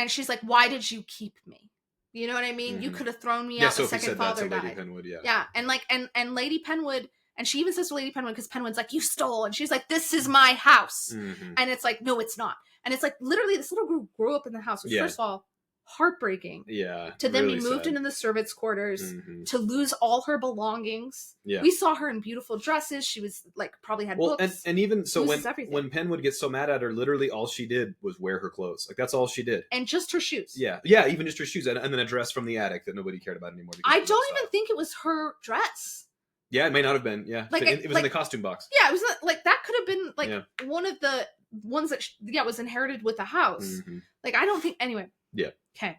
she's like, "Why did you keep me? You know what I mean? You could have thrown me out the Sophie second said father that to died." Lady Penwood, yeah. Yeah, and like, and Lady Penwood. And she even says to Lady Penwood, because Penwood's like, "You stole." And she's like, "This is my house." And it's like, no, it's not. And it's like, literally, this little girl grew up in the house, which first of all, heartbreaking. Yeah. To then really be moved sad. into the servants' quarters, to lose all her belongings. Yeah. We saw her in beautiful dresses. She was like, probably had books. And even so, everything. when Penwood gets so mad at her, literally all she did was wear her clothes. Like, that's all she did. And just her shoes. Yeah, even just her shoes, and then a dress from the attic that nobody cared about anymore. I don't even think it was her dress. Yeah, it may not have been. Yeah, like it was in the costume box. Yeah, it was like that could have been like one of the ones that was inherited with the house. Like, I don't think anyway. Yeah. Okay.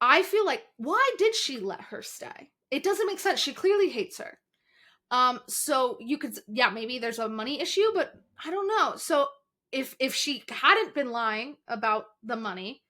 I feel like, why did she let her stay? It doesn't make sense. She clearly hates her. So you could, maybe there's a money issue, but I don't know. So if she hadn't been lying about the money,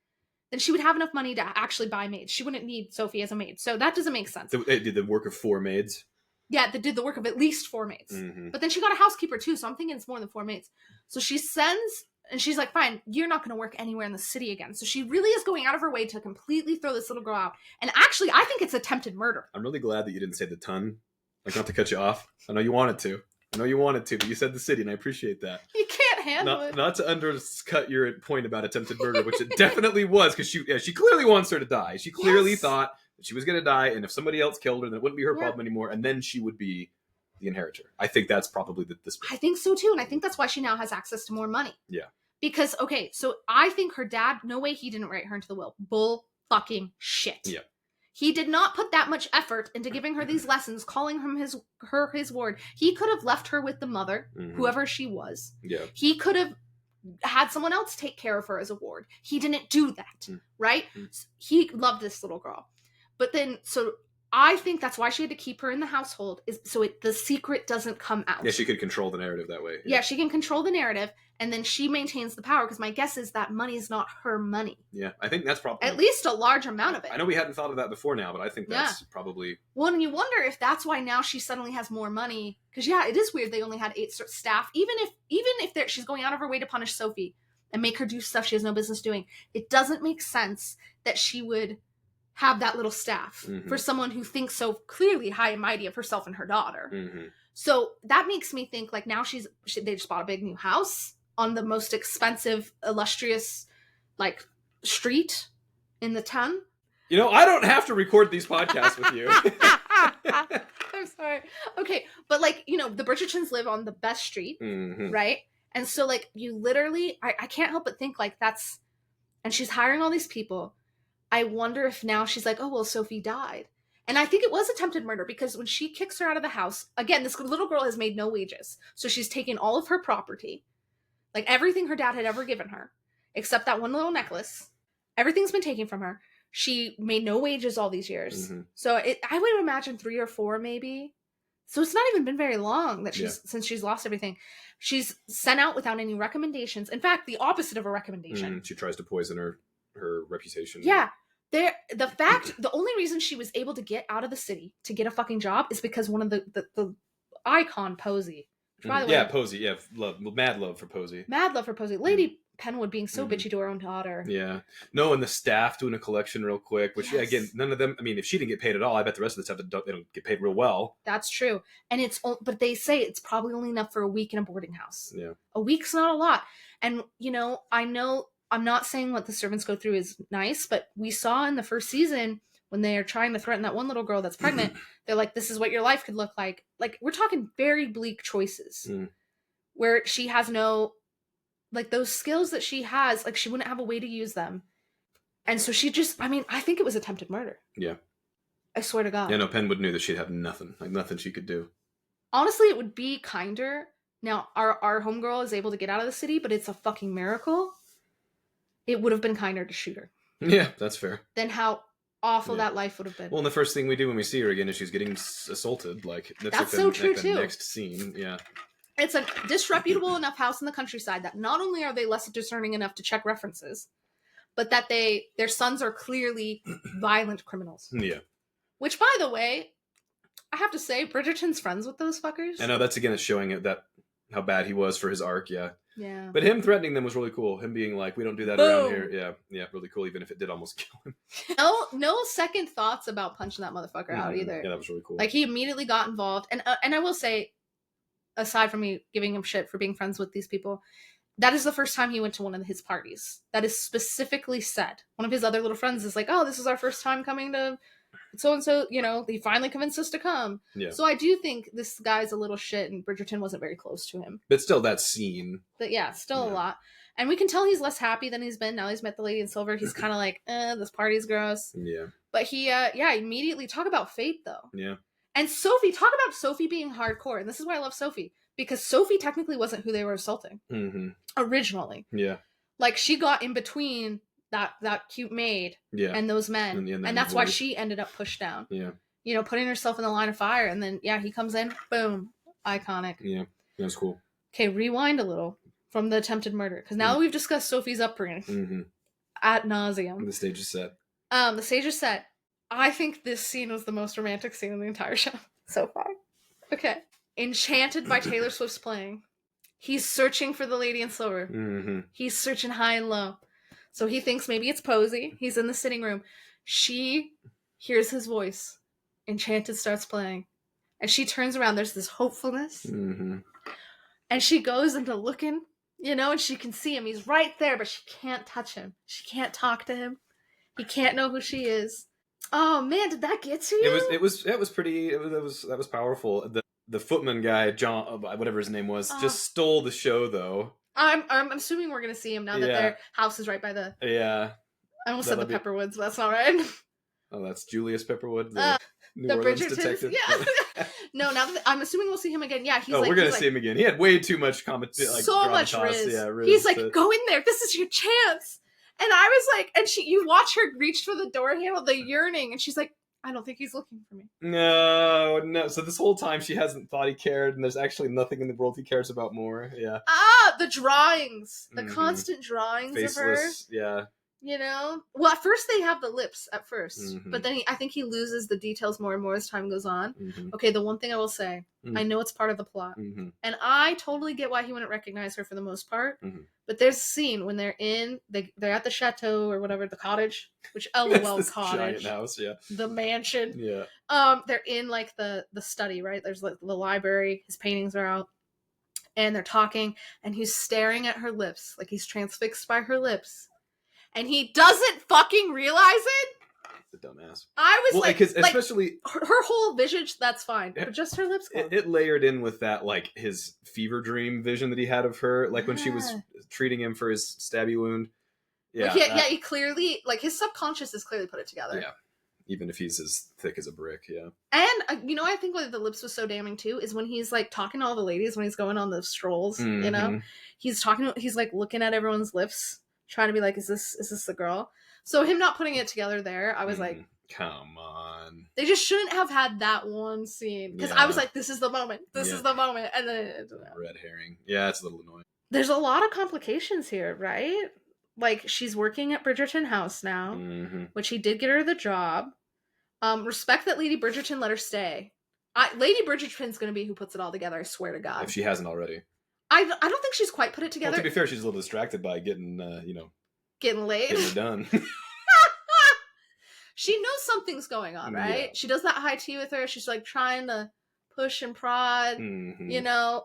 then she would have enough money to actually buy maids. She wouldn't need Sophie as a maid. So that doesn't make sense. They did the work of 4 maids. Yeah, they did the work of at least 4 maids. But then she got a housekeeper too, so I'm thinking it's more than 4 maids. So she sends, and she's like, "Fine, you're not going to work anywhere in the city again." So she really is going out of her way to completely throw this little girl out. And actually, I think it's attempted murder. I'm really glad that you didn't say the ton. Like, not to cut you off. I know you wanted to, but you said the city, and I appreciate that. You can't handle it. Not to undercut your point about attempted murder, which it definitely was, because she clearly wants her to die. She clearly thought that she was going to die, and if somebody else killed her, then it wouldn't be her problem anymore, and then she would be the inheritor. I think that's probably this. I think so too, and I think that's why she now has access to more money. Yeah. Because, okay, so I think her dad, no way he didn't write her into the will. Bull fucking shit. Yeah. He did not put that much effort into giving her these lessons, calling him his ward. He could have left her with the mother, whoever she was. Yeah. He could have had someone else take care of her as a ward. He didn't do that, right? He loved this little girl. But then, so I think that's why she had to keep her in the household, is so the secret doesn't come out. Yeah, she could control the narrative that way. Yeah, she can control the narrative, and then she maintains the power, because my guess is that money is not her money. Yeah, I think that's probably... At least a large amount of it. I know we hadn't thought of that before now, but I think that's probably... Well, and you wonder if that's why now she suddenly has more money. Because, it is weird they only had 8 staff. Even if she's going out of her way to punish Sophie and make her do stuff she has no business doing, it doesn't make sense that she would have that little staff for someone who thinks so clearly high and mighty of herself and her daughter. So that makes me think, like, now they just bought a big new house on the most expensive, illustrious, like, street in the town. You know, I don't have to record these podcasts with you. I'm sorry. Okay, but, like, the Bridgertons live on the best street, right? And so, like, you literally, I can't help but think, like, and she's hiring all these people. I wonder if now she's like, oh, well, Sophie died. And I think it was attempted murder, because when she kicks her out of the house, again, this little girl has made no wages. So she's taken all of her property, like everything her dad had ever given her, except that one little necklace. Everything's been taken from her. She made no wages all these years. So I would imagine 3 or 4 maybe So it's not even been very long that since she's lost everything. She's sent out without any recommendations. In fact, the opposite of a recommendation. She tries to poison her reputation. Yeah. The only reason she was able to get out of the city to get a fucking job is because one of the icon Posey. By the way, Posey. Yeah, mad love for Posey. Mad love for Posey. Lady Penwood being so bitchy to her own daughter. Yeah. No, and the staff doing a collection real quick, which again, none of them. I mean, if she didn't get paid at all, I bet the rest of the staff they don't get paid real well. That's true, and but they say it's probably only enough for a week in a boarding house. Yeah, a week's not a lot, and I know I'm not saying what the servants go through is nice, but we saw in the first season when they are trying to threaten that one little girl that's pregnant, they're like, "This is what your life could look like." Like we're talking very bleak choices, where she has no. Like, those skills that she has, like, she wouldn't have a way to use them. And so she just, I think it was attempted murder. Yeah. I swear to God. Yeah, no, Penwood knew that she'd have nothing. Like, nothing she could do. Honestly, it would be kinder. Now, our homegirl is able to get out of the city, but it's a fucking miracle. It would have been kinder to shoot her. Yeah, that's fair. Than how awful that life would have been. Well, and the first thing we do when we see her again is she's getting assaulted. Like, that's like so true, too. The next scene, yeah. It's a disreputable enough house in the countryside that not only are they less discerning enough to check references, but that their sons are clearly violent criminals. Yeah. Which, by the way, I have to say, Bridgerton's friends with those fuckers. I know, that's again showing it that how bad he was for his arc, yeah. Yeah. But him threatening them was really cool. Him being like, we don't do that around here. Yeah, really cool, even if it did almost kill him. No second thoughts about punching that motherfucker out either. Yeah, that was really cool. Like, he immediately got involved. And I will say, aside from me giving him shit for being friends with these people, that is the first time he went to one of his parties. That is specifically said. One of his other little friends is like, oh, this is our first time coming to so-and-so, he finally convinced us to come. Yeah. So I do think this guy's a little shit, and Bridgerton wasn't very close to him. But still, that scene. But yeah, still a lot. And we can tell he's less happy than he's been. Now he's met the lady in silver. He's kind of like, this party's gross. Yeah. But he, immediately, talk about fate, though. Yeah. And Sophie, talk about Sophie being hardcore. And this is why I love Sophie. Because Sophie technically wasn't who they were assaulting. Originally. Yeah. Like, she got in between that cute maid and those men. And that's why she ended up pushed down. Yeah. Putting herself in the line of fire. And then, he comes in. Boom. Iconic. Yeah. That's cool. Okay, rewind a little from the attempted murder. Because now that we've discussed Sophie's upbringing ad nauseum. The stage is set. The stage is set. I think this scene was the most romantic scene in the entire show so far. Okay. Enchanted by Taylor Swift's playing. He's searching for the lady in silver. He's searching high and low. So he thinks maybe it's Posey. He's in the sitting room. She hears his voice. Enchanted starts playing. And she turns around. There's this hopefulness. And she goes into looking, and she can see him. He's right there, but she can't touch him. She can't talk to him. He can't know who she is. Oh man, did that get to you? It was pretty. That was powerful. The footman guy, John, whatever his name was, just stole the show though. I'm assuming we're gonna see him now that their house is right by the. Yeah. I almost said the Pepperwoods, but that's not right. Oh, that's Julius Pepperwood, the New Orleans detective. Yeah. No, now that I'm assuming we'll see him again. Yeah, we're gonna see him again. He had way too much so much riz. Yeah, riz. He's like, go in there. This is your chance. And I was like, and you watch her reach for the door handle, the yearning, and she's like, I don't think he's looking for me. No. So this whole time she hasn't thought he cared, and there's actually nothing in the world he cares about more. Yeah. The drawings, the constant drawings Faceless, of her. Yeah. Well, at first they have the lips at first, but then I think he loses the details more and more as time goes on. Okay, the one thing I will say, I know it's part of the plot, and I totally get why he wouldn't recognize her for the most part. But there's a scene when they're at the chateau or whatever, the cottage, which LOL cottage, giant house, the mansion. Yeah. They're in like the study, right? There's like the library. His paintings are out, and they're talking, and he's staring at her lips, like he's transfixed by her lips. And he doesn't fucking realize it. The dumbass. I was because especially her whole visage, that's fine, but just her lips. It layered in with that like his fever dream vision that he had of her, like when she was treating him for his stabby wound. Yeah, he clearly his subconscious has clearly put it together. Yeah, even if he's as thick as a brick. Yeah, and I think why the lips was so damning too is when he's like talking to all the ladies when he's going on the strolls. He's talking. He's like looking at everyone's lips. Trying to be like, is this the girl? So him not putting it together there, I was like, Come on. They just shouldn't have had that one scene. Because I was like, this is the moment. This is the moment. And then red herring. Yeah, it's a little annoying. There's a lot of complications here, right? Like, she's working at Bridgerton House now, which he did get her the job. Respect that Lady Bridgerton let her stay. Lady Bridgerton's going to be who puts it all together, I swear to God. If she hasn't already. I don't think she's quite put it together. Well, to be fair, she's a little distracted by getting, getting laid. Getting it done. She knows something's going on, right? Yeah. She does that high tea with her. She's like trying to push and prod, and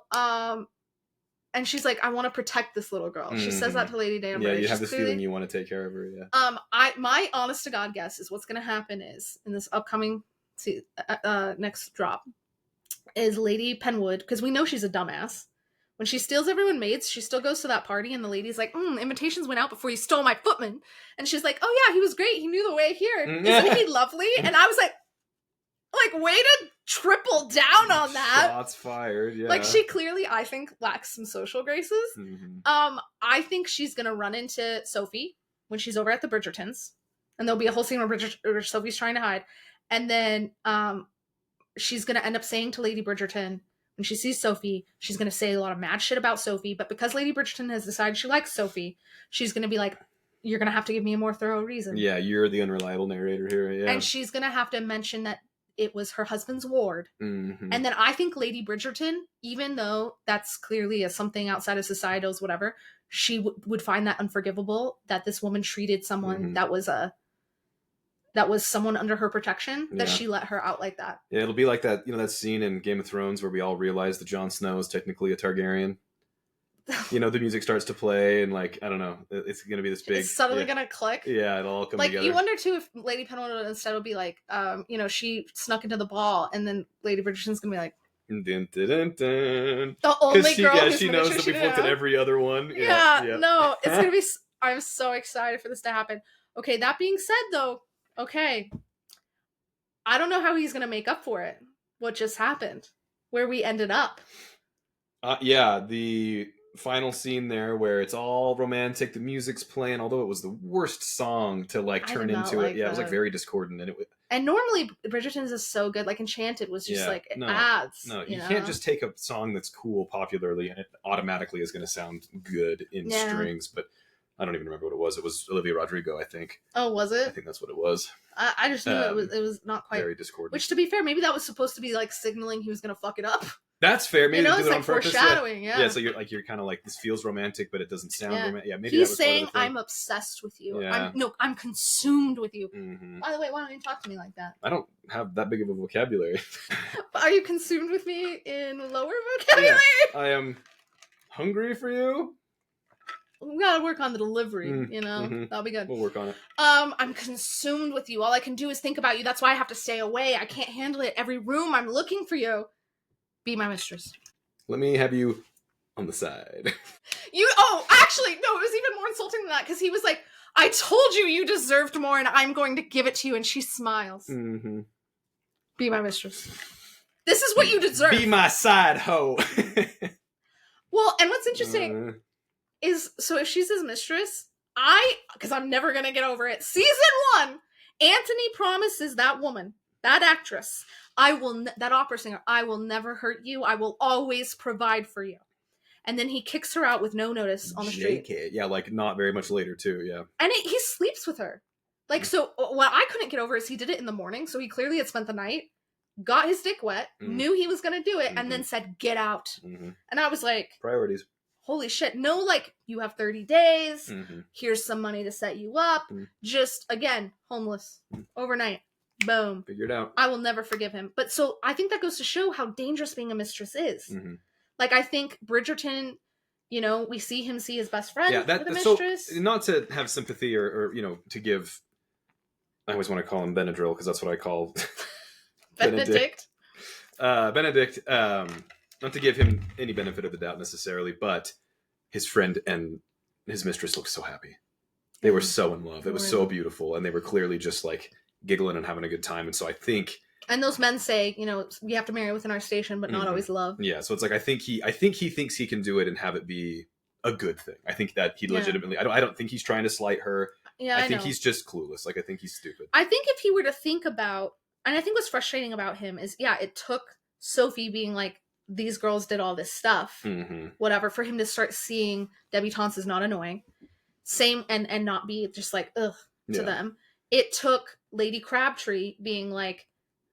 she's like, I want to protect this little girl. She says that to Lady Danbury. Yeah, you have this feeling you want to take care of her, yeah. My honest to God guess is what's going to happen is, in this upcoming next drop, is Lady Penwood, because we know she's a dumbass. When she steals everyone's mates, she still goes to that party, and the lady's like, invitations went out before you stole my footman. And she's like, oh yeah, he was great. He knew the way here. Isn't he lovely? And I was like, way to triple down on that. Shots fired, yeah. Like, she clearly, I think, lacks some social graces. I think she's going to run into Sophie when she's over at the Bridgertons. And there'll be a whole scene where Sophie's trying to hide. And then she's going to end up saying to Lady Bridgerton, when she sees Sophie, she's going to say a lot of mad shit about Sophie. But because Lady Bridgerton has decided she likes Sophie, she's going to be like, you're going to have to give me a more thorough reason. Yeah, you're the unreliable narrator here. Yeah. And she's going to have to mention that it was her husband's ward. And then I think Lady Bridgerton, even though that's clearly something outside of societal's whatever, she would find that unforgivable that this woman treated someone that was someone under her protection, that she let her out like that. Yeah, it'll be like that, that scene in Game of Thrones where we all realize that Jon Snow is technically a Targaryen. The music starts to play, and I don't know, it's going to be this big... It's suddenly going to click. Yeah, it'll all come together. You wonder, too, if Lady Penwoods instead will be like, she snuck into the ball, and then Lady Bridgerton's going to be like... Dun, dun, dun, dun. The only girl who's she knows that we've looked at every other one. No, it's going to be... I'm so excited for this to happen. Okay, that being said, though, okay, I don't know how he's going to make up for it. What just happened? Where we ended up. The final scene there where it's all romantic, the music's playing, although it was the worst song to turn into it. Yeah, it was very discordant, and normally Bridgerton's is so good. Enchanted was just ads. No, you can't just take a song that's cool popularly and it automatically is going to sound good in strings. But I don't even remember what it was. It was Olivia Rodrigo, I think. Oh, was it? I think that's what it was. I just knew it was not quite very discordant. Which, to be fair, maybe that was supposed to be signaling he was going to fuck it up. That's fair. Maybe it's do it on purpose. Foreshadowing. Yeah. So you're kind of this feels romantic, but it doesn't sound romantic. Yeah, maybe he's saying I'm obsessed with you. Yeah. I'm consumed with you. By the way, why don't you talk to me like that? I don't have that big of a vocabulary. Are you consumed with me in lower vocabulary? Yeah. I am hungry for you. We gotta work on the delivery, That'll be good. We'll work on it. I'm consumed with you. All I can do is think about you. That's why I have to stay away. I can't handle it. Every room I'm looking for you. Be my mistress. Let me have you on the side. Actually, no, it was even more insulting than that, because he was like, I told you deserved more and I'm going to give it to you. And she smiles. Be my mistress. This is what you deserve. Be my side hoe. Well, and what's interesting is, so if she's his mistress, because I'm never going to get over it. Season 1, Anthony promises that woman, that actress, that opera singer, I will never hurt you. I will always provide for you. And then he kicks her out with no notice on the street. Yeah, not very much later too. Yeah. And he sleeps with her. So what I couldn't get over is he did it in the morning. So he clearly had spent the night, got his dick wet, knew he was going to do it, and then said, get out. And I was like, priorities. Holy shit. No, you have 30 days. Here's some money to set you up. Just, again, homeless. Overnight. Boom. Figured out. I will never forgive him. But so I think that goes to show how dangerous being a mistress is. I think Bridgerton, we see him see his best friend with a mistress. So, not to have sympathy or to give, I always want to call him Benadryl because that's what I call Benedict. Benedict, not to give him any benefit of the doubt necessarily, but his friend and his mistress looked so happy. They were so in love. It was so beautiful. And they were clearly just giggling and having a good time. And so I think... And those men say, we have to marry within our station, but not always love. Yeah. So it's I think he thinks he can do it and have it be a good thing. I think that he legitimately, I don't think he's trying to slight her. Yeah, I think he's just clueless. Like, I think he's stupid. I think if he were to think about, and I think what's frustrating about him is, yeah, it took Sophie being like, these girls did all this stuff, whatever, for him to start seeing debutantes as not annoying. Same, and not be just like, ugh, to them. It took Lady Crabtree being like,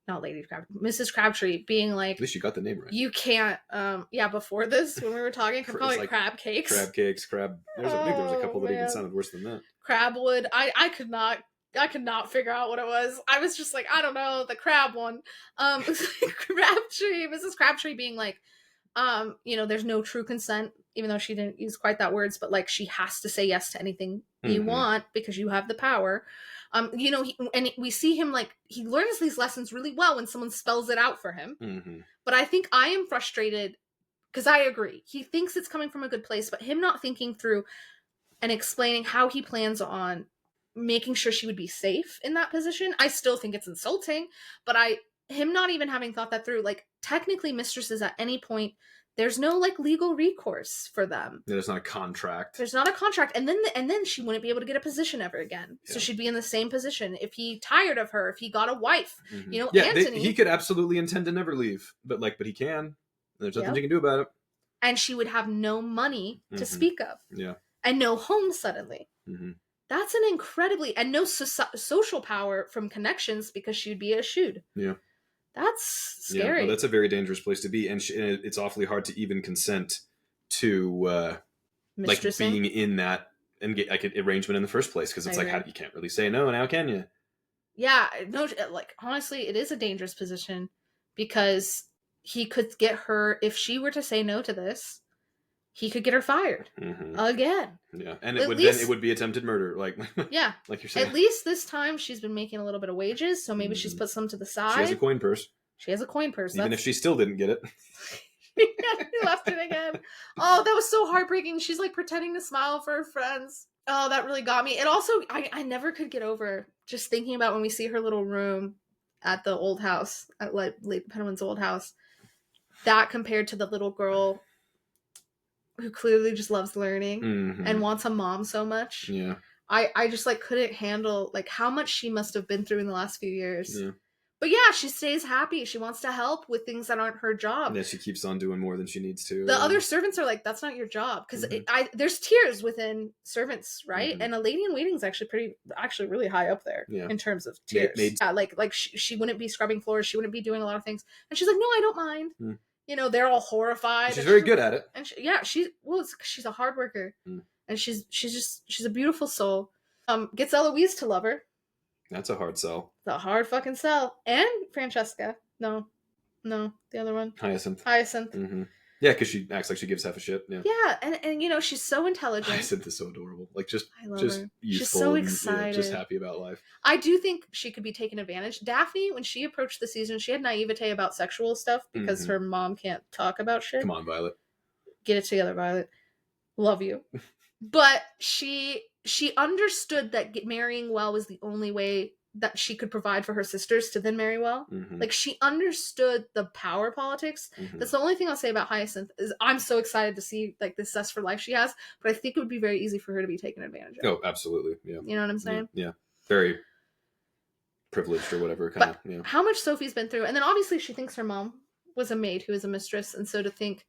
not Lady Crabtree, Mrs. Crabtree being like, at least you got the name right. You can't, before this, when we were talking, I called it crab cakes. Crab cakes, crab. I think there was a couple that even sounded worse than that. Crabwood. I could not figure out what it was. I was just like, I don't know, the crab one. Crabtree, Mrs. Crabtree being like, there's no true consent, even though she didn't use quite that words, but like she has to say yes to anything you want because you have the power. And we see him like he learns these lessons really well when someone spells it out for him. But I think I am frustrated because I agree. He thinks it's coming from a good place, but him not thinking through and explaining how he plans on making sure she would be safe in that position. I still think it's insulting, but him not even having thought that through, like technically mistresses at any point, there's no like legal recourse for them. There's not a contract. There's not a contract. And then she wouldn't be able to get a position ever again. Yeah. So she'd be in the same position. If he tired of her, if he got a wife, Anthony. He could absolutely intend to never leave, but he can. There's nothing you can do about it. And she would have no money to speak of. Yeah. And no home suddenly. That's an incredibly, and no social power from connections because she'd be eschewed. Yeah. That's scary. Yeah, well, that's a very dangerous place to be, and it's awfully hard to even consent to like being in that and get like an arrangement in the first place because it's like you can't really say no now, can you? Yeah, no, like honestly, it is a dangerous position because he could get her if she were to say no to this. He could get her fired again. Yeah, and it would be attempted murder, like yeah, like you're saying. At least this time she's been making a little bit of wages, so maybe she's put some to the side. She has a coin purse. Even if she still didn't get it. He left it again. Oh, that was so heartbreaking. She's like pretending to smile for her friends. Oh, that really got me. It also, I never could get over just thinking about when we see her little room at the old house, at like Penwoods' old house. That compared to the little girl who clearly just loves learning and wants a mom so much. Yeah. I just like couldn't handle like how much she must have been through in the last few years. Yeah. But yeah, she stays happy. She wants to help with things that aren't her job. Yeah, she keeps on doing more than she needs to. The other servants are like, that's not your job. Because there's tiers within servants, right? And a lady in waiting is actually really high up there in terms of tiers. Yeah, like she wouldn't be scrubbing floors. She wouldn't be doing a lot of things. And she's like, no, I don't mind. They're all horrified. She's very good at it. And she's a hard worker. And she's a beautiful soul. Gets Eloise to love her. That's a hard sell. It's a hard fucking sell. And Francesca. No, the other one. Hyacinth. Yeah, because she acts like she gives half a shit. Yeah, and she's so intelligent. Hyacinth is so adorable. Like just her. Youthful. She's so excited. Just happy about life. I do think she could be taken advantage. Daphne, when she approached the season, she had naivete about sexual stuff because her mom can't talk about shit. Come on, Violet. Get it together, Violet. Love you. But she understood that marrying well was the only way that she could provide for her sisters to then marry well. Like she understood the power politics. That's the only thing I'll say about Hyacinth is I'm so excited to see like the zest for life she has, but I think it would be very easy for her to be taken advantage of. Oh, absolutely. Yeah. You know what I'm saying? Yeah. Very privileged or whatever kind of. How much Sophie's been through. And then obviously she thinks her mom was a maid who was a mistress. And so to think,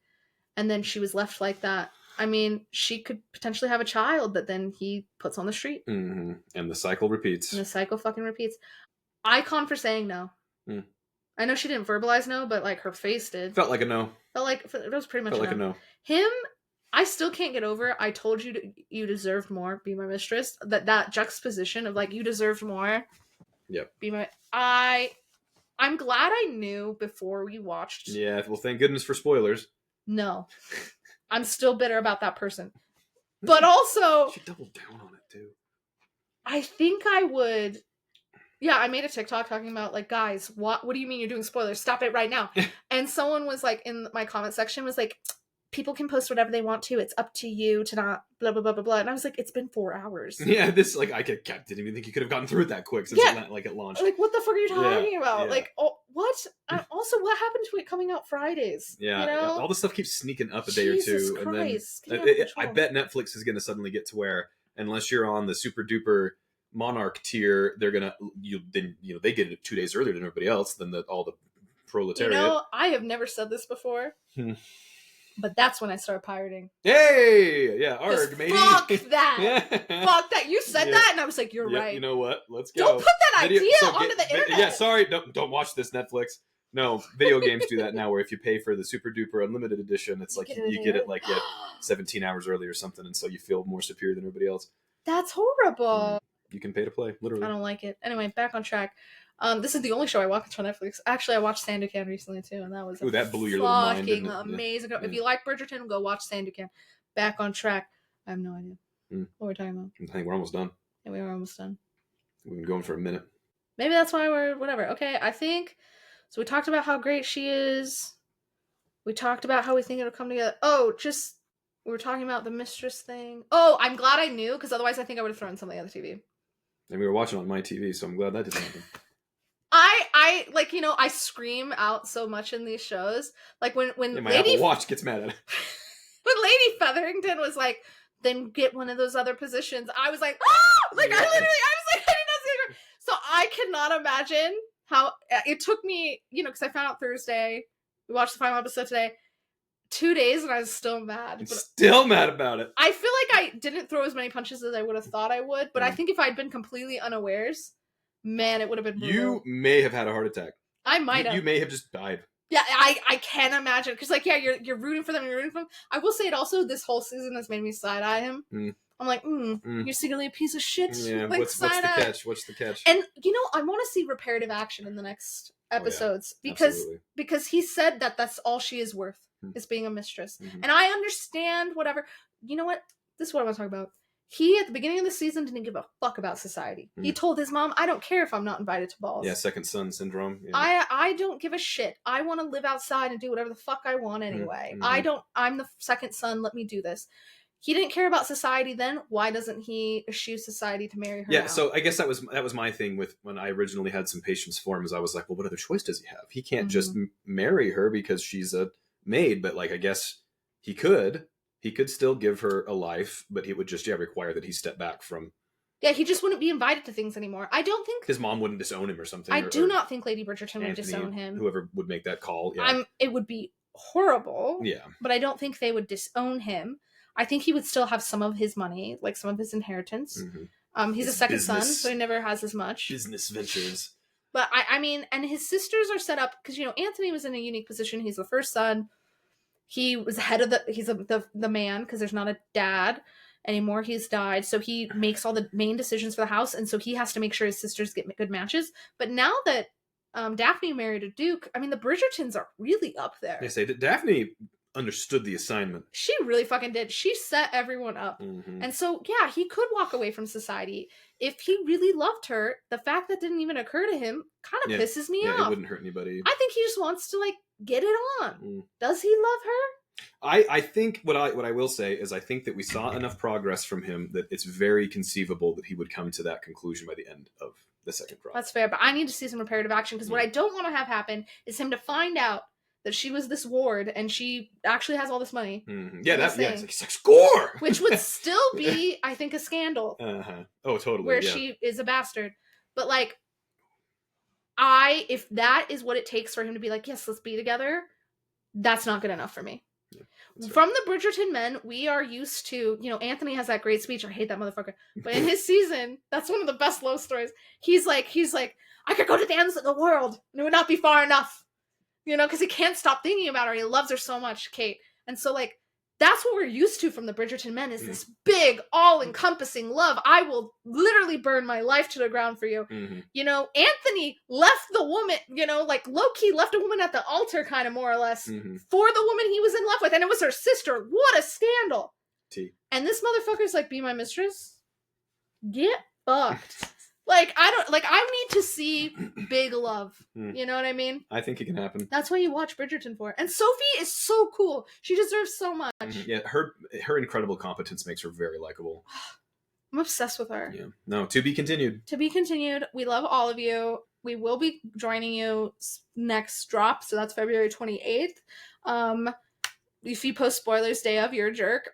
and then she was left like that. I mean, she could potentially have a child that then he puts on the street. And the cycle repeats. And the cycle fucking repeats. Icon for saying no. I know she didn't verbalize no, but like her face did. Felt like a no. It was pretty much a no. Him, I still can't get over. I told you you deserved more. Be my mistress. That juxtaposition of like you deserved more. Yep. I'm glad I knew before we watched. Yeah. Well, thank goodness for spoilers. No. I'm still bitter about that person. But also... She doubled down on it, too. I think I would... Yeah, I made a TikTok talking about, like, guys, what do you mean you're doing spoilers? Stop it right now. And someone was, like, in my comment section was like, people can post whatever they want to. It's up to you to not blah, blah, blah, blah, blah. And I was like, it's been 4 hours. Yeah, this, like, I didn't even think you could have gotten through it that quick since it launched. Like, what the fuck are you talking about? Yeah. Like, what? Also, what happened to it coming out Fridays? Yeah, you know? All the stuff keeps sneaking up a day or two. Christ. And then I bet Netflix is going to suddenly get to where, unless you're on the super duper monarch tier, they're gonna they get it 2 days earlier than everybody else than all the proletariat. I have never said this before, but that's when I started pirating. Hey, yeah, arg, matey. Fuck that. Fuck that. You said that, and I was like, you're right. You know what? Let's go. Don't put that idea onto the internet. Yeah, sorry. Don't watch this, Netflix. No, video games do that now, where if you pay for the super duper unlimited edition, it's like you get it 17 hours early or something, and so you feel more superior than everybody else. That's horrible. You can pay to play, literally. I don't like it. Anyway, back on track. This is the only show I watched on Netflix. Actually, I watched Sandokan recently too, and that was that blew your little mind. Fucking amazing. Yeah. If you like Bridgerton, go watch Sandokan. Back on track. I have no idea what we're talking about. I think we're almost done. Yeah, we are almost done. We've been going for a minute. Maybe that's why we're whatever. Okay, I think so. We talked about how great she is. We talked about how we think it'll come together. We were talking about the mistress thing. Oh, I'm glad I knew, because otherwise I think I would have thrown something on the TV. And we were watching on my TV, so I'm glad that didn't happen. I scream out so much in these shows. Like when my Apple Watch gets mad at it. When Lady Featherington was like, then get one of those other positions, I was like, oh! Like, I was like, I did not see her. So I cannot imagine how it took me, because I found out Thursday. We watched the final episode today. 2 days and I was still mad. I'm still mad about it. I feel like I didn't throw as many punches as I would have thought I would, but I think if I'd been completely unawares, man, it would have been brutal. You may have had a heart attack. I might have. You may have just died. Yeah, I can't imagine. Because, you're rooting for them, you're rooting for them. I will say it also, this whole season has made me side-eye him. I'm like, you're secretly a piece of shit. Yeah, what's the catch? What's the catch? And, I want to see reparative action in the next episodes. Because he said that that's all she is worth, is being a mistress. And I understand whatever. You know what? This is what I want to talk about. He, at the beginning of the season, didn't give a fuck about society. He told his mom, I don't care if I'm not invited to balls. Yeah, second son syndrome. Yeah. I don't give a shit. I want to live outside and do whatever the fuck I want anyway. I'm the second son, let me do this. He didn't care about society then. Why doesn't he eschew society to marry her now? So I guess that was my thing with when I originally had some patience for him, is I was like, well, what other choice does he have? He can't just marry her because she's a maid, but I guess he could. He could still give her a life, but he would just require that he step back from... Yeah, he just wouldn't be invited to things anymore. I don't think... His mom wouldn't disown him or something. I do not think Lady Bridgerton would disown him. Whoever would make that call. Yeah. It would be horrible. Yeah. But I don't think they would disown him. I think he would still have some of his money, like some of his inheritance. He's a second son, so he never has as much. Business ventures. But I mean, and his sisters are set up, because, Anthony was in a unique position. He's the first son. He was head of he's the man, because there's not a dad anymore. He's died. So he makes all the main decisions for the house. And so he has to make sure his sisters get good matches. But now that Daphne married a duke, I mean, the Bridgertons are really up there. They say that Daphne understood the assignment. She really fucking did. She set everyone up. And so, yeah, he could walk away from society. If he really loved her, the fact that didn't even occur to him kind of pisses me off. It wouldn't hurt anybody. I think he just wants to, get it on. Does he love her? I think what I will say is I think that we saw enough progress from him that it's very conceivable that he would come to that conclusion by the end of the second project. That's fair, but I need to see some reparative action, because what I don't want to have happen is him to find out that she was this ward and she actually has all this money. Yeah, it's like score! Which would still be, I think, a scandal. Oh, totally. Where she is a bastard. But, if that is what it takes for him to be like, yes, let's be together, that's not good enough for me. Yeah, from the Bridgerton men, we are used to, Anthony has that great speech. I hate that motherfucker. But in his season, that's one of the best love stories. He's like, I could go to the ends of the world and it would not be far enough. Because he can't stop thinking about her. He loves her so much, Kate. And so, that's what we're used to from the Bridgerton men, is this big, all-encompassing love. I will literally burn my life to the ground for you. Anthony left the woman, low-key left a woman at the altar, kind of more or less, for the woman he was in love with. And it was her sister. What a scandal. And this motherfucker's like, be my mistress? Get fucked. I need to see big love. You know what I mean? I think it can happen. That's what you watch Bridgerton for. And Sophie is so cool. She deserves so much. Yeah, her incredible competence makes her very likable. I'm obsessed with her. Yeah. No, to be continued. To be continued. We love all of you. We will be joining you next drop, so that's February 28th. If you post spoilers day of, you're a jerk.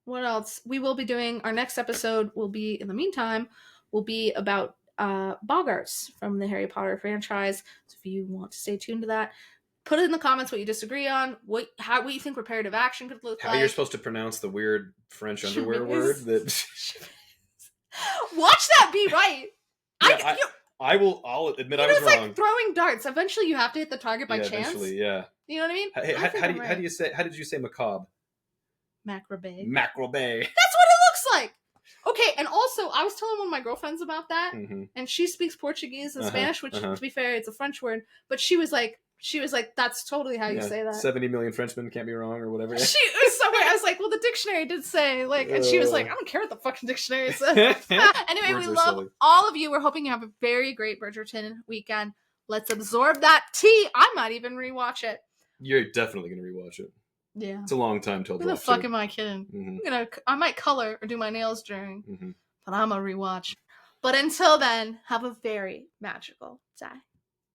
What else? We will be doing, our next episode will be, in the meantime, will be about boggarts from the Harry Potter franchise. So if you want to stay tuned to that, put it in the comments what you disagree on, what you think reparative action could look How like. you're supposed to pronounce the weird French underwear word that. Watch that be right. Yeah, I'll admit I was it's wrong. Like throwing darts. Eventually, you have to hit the target by chance. Eventually, yeah. You know what I mean? Hey, how do you say? How did you say macabre? Macrobay. Macrobay. That's what it looks like. Okay, and also I was telling one of my girlfriends about that, and she speaks Portuguese and Spanish, which to be fair, it's a French word. But she was like, that's totally how you say that. 70 million Frenchmen can't be wrong, or whatever. She was somewhere. I was like, well, the dictionary did say like, and she was like, I don't care what the fucking dictionary says. Anyway, we love all of you. We're hoping you have a very great Bridgerton weekend. Let's absorb that tea. I might even rewatch it. You're definitely gonna rewatch it. Yeah, it's a long time till. Who the fuck am I kidding? I might color or do my nails during, but I'm gonna rewatch. But until then, have a very magical day.